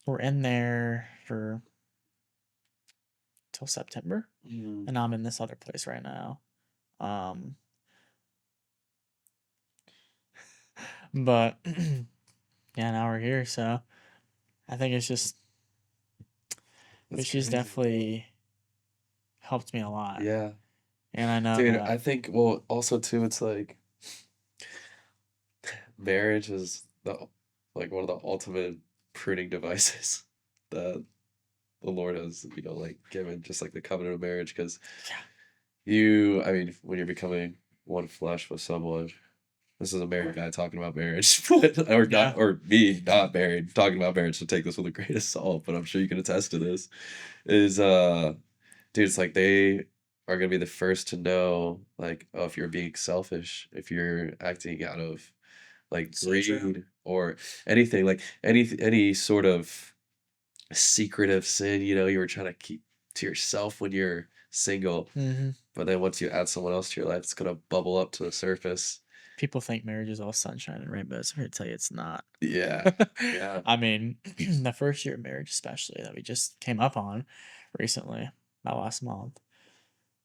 We're in there for till September, Mm. and I'm in this other place right now. But yeah, now we're here, so I think it's just That's she's crazy. definitely helped me a lot. Yeah. And I know Dude, that I think, well, also too, it's like marriage is like one of the ultimate pruning devices that the Lord has, like given, just like the covenant of marriage, because Yeah. I mean, when you're becoming one flesh with someone, this is a married guy talking about marriage, but or Yeah. not, or me not married talking about marriage. So take this with a grain of salt, but I'm sure you can attest to this. Is dude, it's like they are gonna be the first to know, like, oh, if you're being selfish, if you're acting out of like So true. greed or anything, like any sort of secretive sin, you were trying to keep to yourself when you're single, Mm-hmm. but then once you add someone else to your life, it's gonna bubble up to the surface. People think marriage is all sunshine and rainbows. I'm here to tell you it's not. Yeah. Yeah. I mean, the first year of marriage, especially that we just came up on recently, about last month,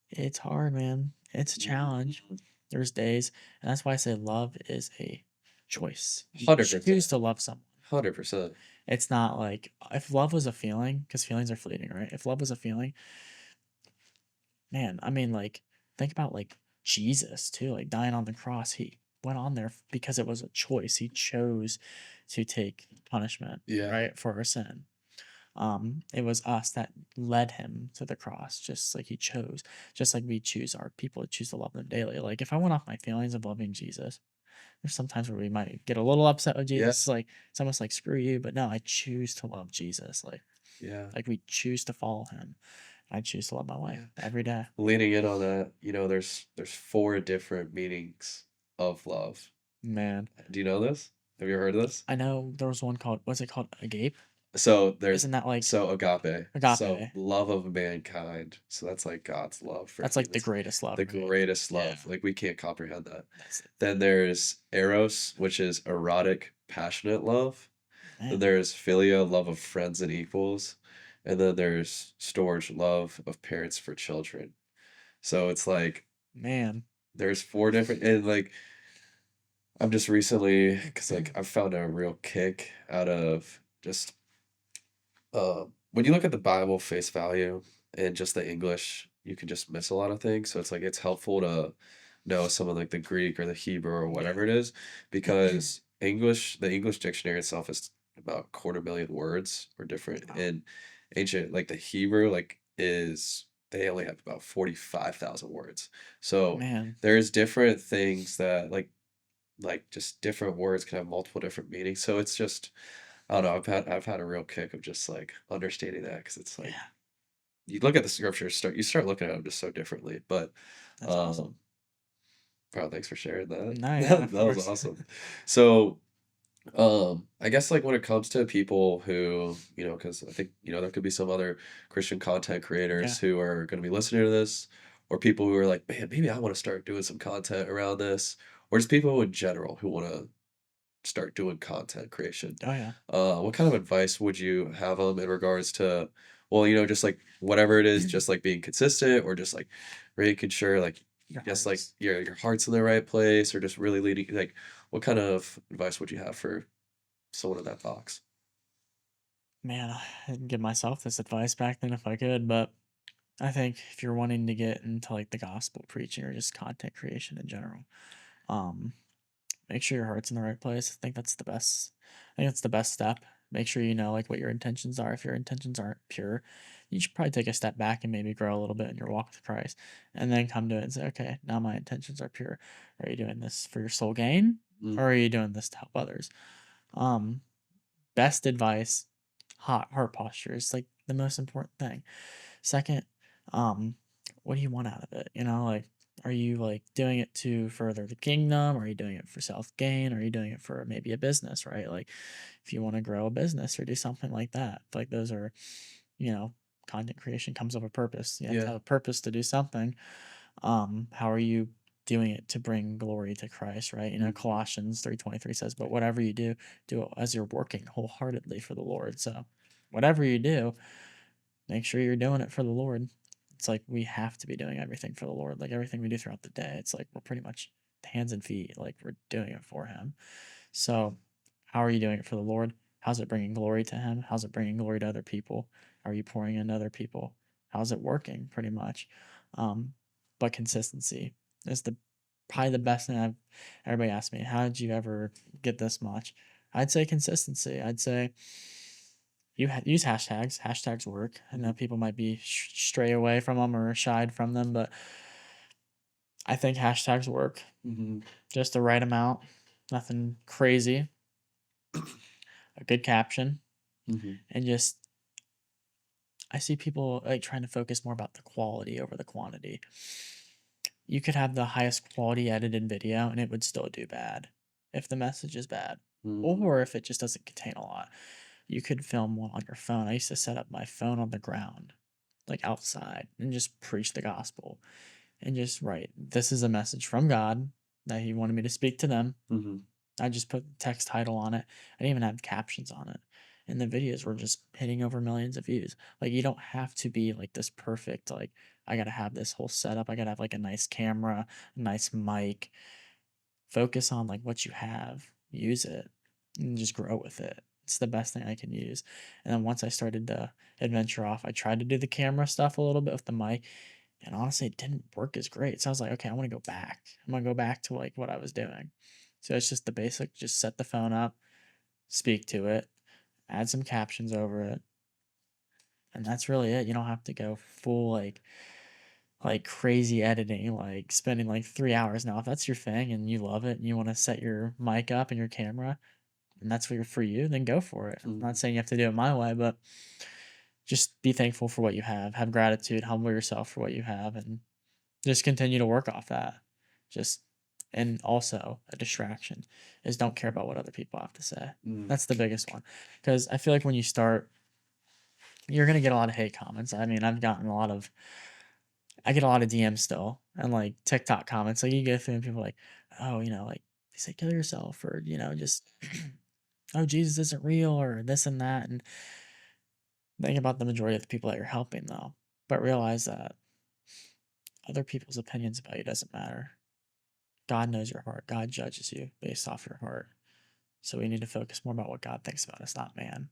it's hard, man. It's a challenge. There's days, and that's why I say love is a choice. You 100%. choose to love someone. 100%. It's not like if love was a feeling, because feelings are fleeting, right? If love was a feeling, man, I mean, like, think about like Jesus too, like dying on the cross. He went on there because it was a choice. He chose to take punishment, Yeah. right, for our sin. It was us that led him to the cross, just like he chose, just like we choose our people to choose to love them daily. Like if I went off my feelings of loving Jesus, there's sometimes where we might get a little upset with Yeah. Jesus. Like it's almost like screw you, but no, I choose to love Jesus. Yeah. Like we choose to follow him. I choose to love my wife Yeah. every day. Leaning in on that, there's 4 different meanings of love. Man, Do you know this? Have you ever heard of this? I know there was one called, what's it called? Agape? So there's Isn't that like so agape. So agape? love of mankind. So that's like God's love for That's like the humans. greatest love, The right? greatest Yeah. love. Like we can't comprehend that. That's it. Then there's eros, which is erotic, passionate love. Then Man, there's philia, love of friends and equals. And then there's storge, love of parents for children. So it's like man. there's 4 different, and like I'm just recently, because like I've found a real kick out of just when you look at the Bible face value and just the English, you can just miss a lot of things. So it's like it's helpful to know some of like the Greek or the Hebrew or Yeah. whatever it is, because the English dictionary itself is about 250,000 words or different. Wow. And ancient, like the Hebrew, like is they only have about 45,000 words. So Man. there's different things that like just different words can have multiple different meanings. So it's just I don't know. I've had a real kick of just like understanding that because it's like Yeah. you look at the scriptures, you start looking at them just so differently. But That's awesome. um, oh, thanks for sharing that. No, yeah, That of was course. awesome. So I guess like when it comes to people who because I think there could be some other Christian content Yeah. creators who are going to be listening to this, or people who are like, man, maybe I want to start doing some content around this, or just people in general who want to start doing content creation. Oh yeah. What kind of advice would you have them in regards to, well, just like whatever it is, just like being consistent or just like making sure like Your just like hearts. your heart's in the right place or just really leading like what kind of advice would you have for someone in that box? Man, I'd give myself this advice back then if I could, but I think if you're wanting to get into like the gospel preaching or just content creation in general, um, make sure your heart's in the right place. I think that's the best. I think that's the best step. Make sure you know like what your intentions are. If your intentions aren't pure, you should probably take a step back and maybe grow a little bit in your walk with Christ, and then come to it and say, okay, now my intentions are pure. Are you doing this for your soul gain, Mm, or are you doing this to help others? Um, Best advice, heart posture is like the most important thing. Second, um, what do you want out of it? Like, are you like doing it to further the kingdom? Are you doing it for self gain? Are you doing it for maybe a business, right? Like, if you want to grow a business or do something like that, like those are, you know, content creation comes with a purpose. You have to yeah. have a purpose to do something. How are you doing it to bring glory to Christ, right? Mhm. Colossians 3:23 says, "But whatever you do, do it as you're working wholeheartedly for the Lord." So, whatever you do, make sure you're doing it for the Lord. It's like we have to be doing everything for the Lord. Like everything we do throughout the day, it's like we're pretty much hands and feet, like we're doing it for Him. So, how are you doing it for the Lord? How's it bringing glory to Him? How's it bringing glory to other people? Are you pouring into other people? How's it working? Pretty much. Um, but consistency is the probably the best thing I've. Everybody asks me, how did you ever get this much? I'd say consistency. I'd say use hashtags. Hashtags work. I know Mhm. people might be stray away from them or shied from them, but I think hashtags work. Mhm. Just the right amount, nothing crazy, a good caption, Mhm. and just I see people like trying to focus more about the quality over the quantity. You could have the highest quality edited video and it would still do bad if the message is bad Mhm. or if it just doesn't contain a lot. You could film one on your phone. I used to set up my phone on the ground, like outside, and just preach the gospel and just write, this is a message from God that He wanted me to speak to them. Mhm. I just put the text title on it. I didn't even have captions on it. And the videos were just hitting over millions of views. Like you don't have to be like this perfect, like I gotta have this whole setup. I gotta have like a nice camera, a nice mic. Focus on like what you have. Use it and just grow with it. It's the best thing I can use. And then once I started to adventure off, I tried to do the camera stuff a little bit with the mic. And honestly, it didn't work as great. So I was like, okay, I want to go back. I'm gonna go back to like what I was doing. So it's just the basic, just set the phone up, speak to it, add some captions over it, and that's really it. You don't have to go full like crazy editing, like spending like 3 hours. Now, if that's your thing and you love it and you want to set your mic up and your camera and that's for you, then go for it. I'm not Mhm. saying you have to do it my way, but just be thankful for what you have gratitude, humble yourself for what you have, and just continue to work off that. Just and also a distraction is don't care about what other people have to say. Mhm. That's the biggest one. Because I feel like when you start, you're gonna get a lot of hate comments. I mean, I get a lot of DMs still and like TikTok comments. Like you go through and people are like, oh, like they say kill yourself or just oh Jesus isn't real or this and that. And think about the majority of the people that you're helping though. But realize that other people's opinions about you doesn't matter. God knows your heart. God judges you based off your heart. So we need to focus more about what God thinks about us, not man.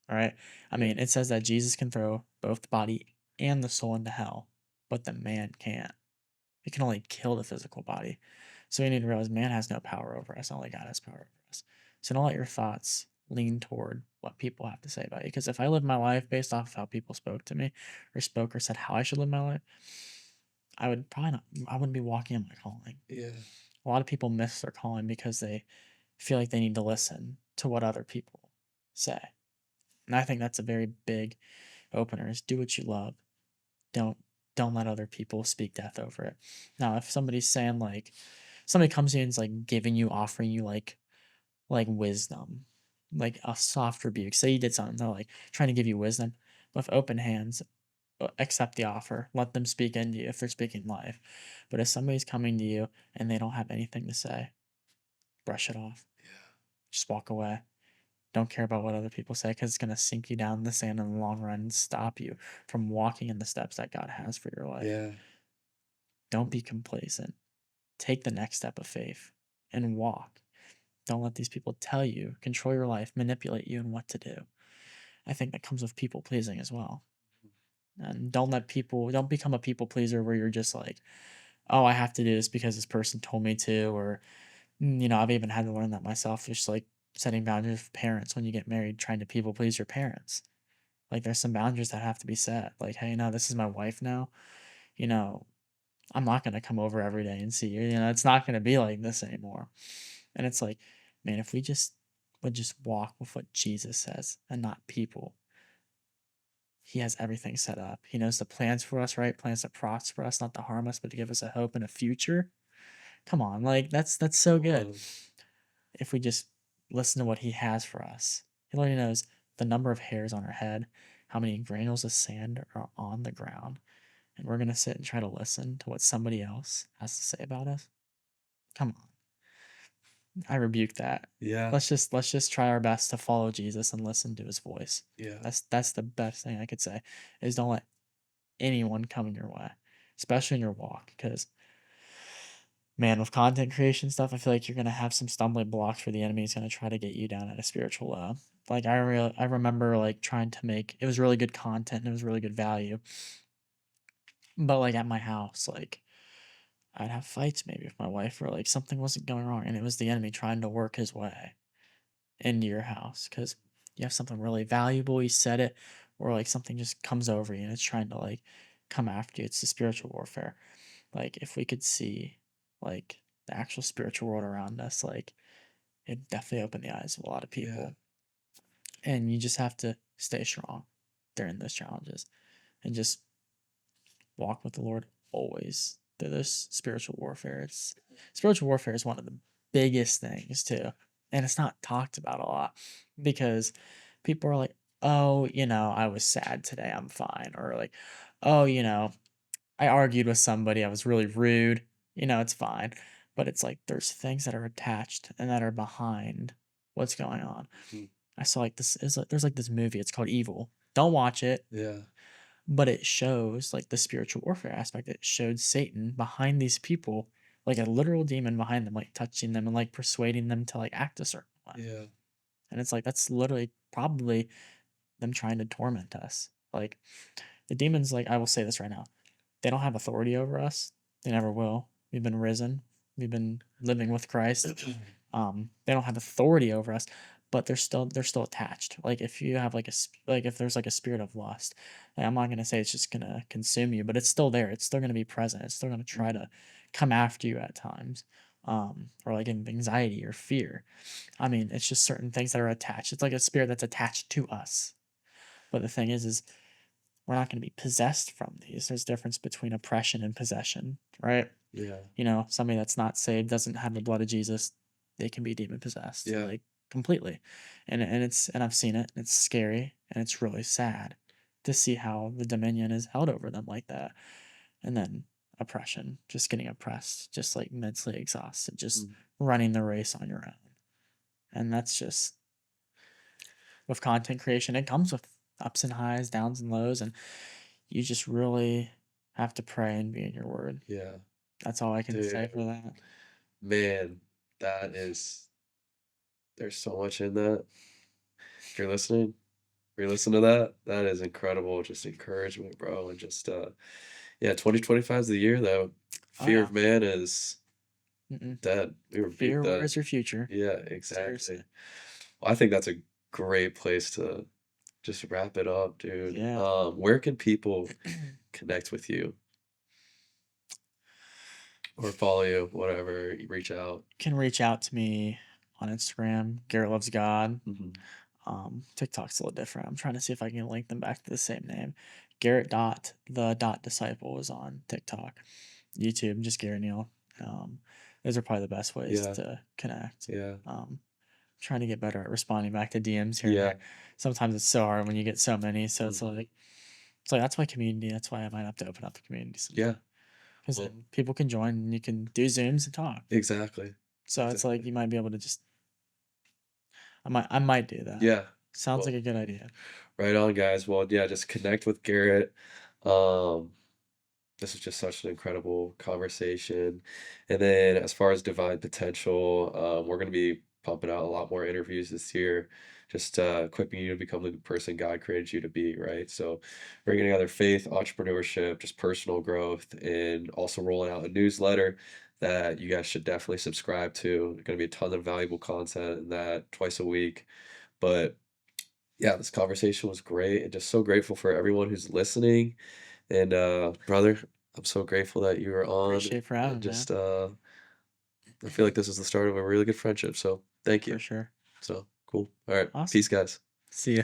All right. I Yeah. mean, it says that Jesus can throw both the body and the soul into hell, but the man can't. He can only kill the physical body. So we need to realize man has no power over us. Only God has power over us. So don't let your thoughts lean toward what people have to say about you. Because if I live my life based off of how people spoke to me or spoke or said how I should live my life, I would probably not, I wouldn't be walking in my calling. Yeah. A lot of people miss their calling because they feel like they need to listen to what other people say. And I think that's a very big opener is do what you love. Don't don't let other people speak death over it. Now, if somebody's saying like somebody comes to you and is like giving you, offering you like wisdom, like a soft rebuke. Say you did something, they're like trying to give you wisdom with open hands. Accept the offer. Let them speak into you if they're speaking life. But if somebody's coming to you and they don't have anything to say, brush it off. Yeah. Just walk away. Don't care about what other people say because it's going to sink you down in the sand in the long run and stop you from walking in the steps that God has for your life. Yeah. Don't be complacent. Take the next step of faith and walk. Don't let these people tell you, control your life, manipulate you, and what to do. I think that comes with people pleasing as well. And don't become a people pleaser where you're just like, oh, I have to do this because this person told me to, or, I've even had to learn that myself, just like setting boundaries with parents when you get married, trying to people please your parents. Like, there's some boundaries that have to be set. Like, hey, no, this is my wife now. You know, I'm not going to come over every day and see you. It's not going to be like this anymore. And it's like, man, if we just would just walk with what Jesus says and not people, he has everything set up. He knows the plans for us, right? Plans to prosper us, not to harm us, but to give us a hope and a future. Come on, like that's so good. If we just listen to what he has for us. He already knows the number of hairs on our head, how many granules of sand are on the ground. And we're gonna sit and try to listen to what somebody else has to say about us. Come on. I rebuke that. Yeah. Let's just try our best to follow Jesus and listen to his voice. Yeah. That's the best thing I could say is don't let anyone come in your way, especially in your walk, because man, with content creation stuff, I feel like you're gonna have some stumbling blocks where the enemy is gonna try to get you down at a spiritual low. Like I remember like trying to make it was really good content and it was really good value, but like at my house, like I'd have fights maybe with my wife or like something wasn't going wrong, and it was the enemy trying to work his way into your house because you have something really valuable. You said it, or like something just comes over you and it's trying to like come after you. It's the spiritual warfare. Like if we could see like the actual spiritual world around us, like it definitely opened the eyes of a lot of Yeah. people. And you just have to stay strong during those challenges and just walk with the Lord always through this spiritual warfare. Spiritual warfare is one of the biggest things too. And it's not talked about a lot because people are like, oh, I was sad today, I'm fine. Or like, oh, I argued with somebody, I was really rude, it's fine. But it's like there's things that are attached and that are behind what's going on. Mhm. I saw like this is like there's like this movie, it's called Evil. Don't watch it, Yeah. but it shows like the spiritual warfare aspect. It showed Satan behind these people, like a literal demon behind them, like touching them and like persuading them to like act a certain way. Yeah. And it's like that's literally probably them trying to torment us. Like the demons, like I will say this right now, they don't have authority over us. They never will. We've been risen. We've been living with Christ. They don't have authority over us, but they're still attached. Like if you have like like if there's like a spirit of lust, like, I'm not gonna say it's just gonna consume you, but it's still there. It's still gonna be present. It's still gonna try to come after you at times, or like in anxiety or fear. I mean, it's just certain things that are attached. It's like a spirit that's attached to us. But the thing is we're not going to be possessed from these. There's a difference between oppression and possession, right? Yeah. Somebody that's not saved, doesn't have the blood of Jesus, they can be demon possessed, Yeah. like completely. And I've seen it. It's scary and it's really sad to see how the dominion is held over them like that. And then oppression, just getting oppressed, just like mentally exhausted, just running the race on your own. And that's just with content creation, it comes with ups and highs, downs and lows, and you just really have to pray and be in your word. Yeah. That's all I can say Dude, for that. man, that is there's so much in that. If you're listening, if you listen to that, that is incredible. Just encouragement, bro. And just yeah, 2025 is the year though. Oh Fear yeah. of man is Mm-mm. dead. We rebuke Fear, where that. is your future? Yeah, exactly. Seriously. Well, I think that's a great place to just wrap it up, dude. Yeah. Where can people connect with you or follow you, whatever, reach out? Can reach out to me on Instagram, Garrett Loves God. Mhm. TikTok's a little different. I'm trying to see if I can link them back to the same name. Garrett dot the dot disciple is on TikTok. YouTube, just Garrett Neale. Um, those are probably the best ways Yeah, to connect. yeah, Trying to get better at responding back to DMs here and yeah, there. Sometimes it's so hard when you get so many. So mhm, it's like that's my community. That's why I might have to open up the community yeah. sometime because Well, then people can join and you can do Zooms and talk. exactly, So it's like exactly. you might be able to just I might do that. Yeah. Sounds like Well, a good idea. right on, guys. Well, yeah, just connect with Garrett. Um, this is just such an incredible conversation. And then as far as divine potential, we're going to be pumping out a lot more interviews this year, just equipping you to become the person God created you to be, right? So bringing together faith, entrepreneurship, just personal growth, and also rolling out a newsletter that you guys should definitely subscribe to. There's going to be a ton of valuable content in that twice a week. But yeah, this conversation was great and just so grateful for everyone who's listening. And brother, I'm so grateful that you were on Appreciate for and having me, man. just I feel like this is the start of a really good friendship. So thank For you. sure. So cool. All right. Awesome. Peace, guys. See ya.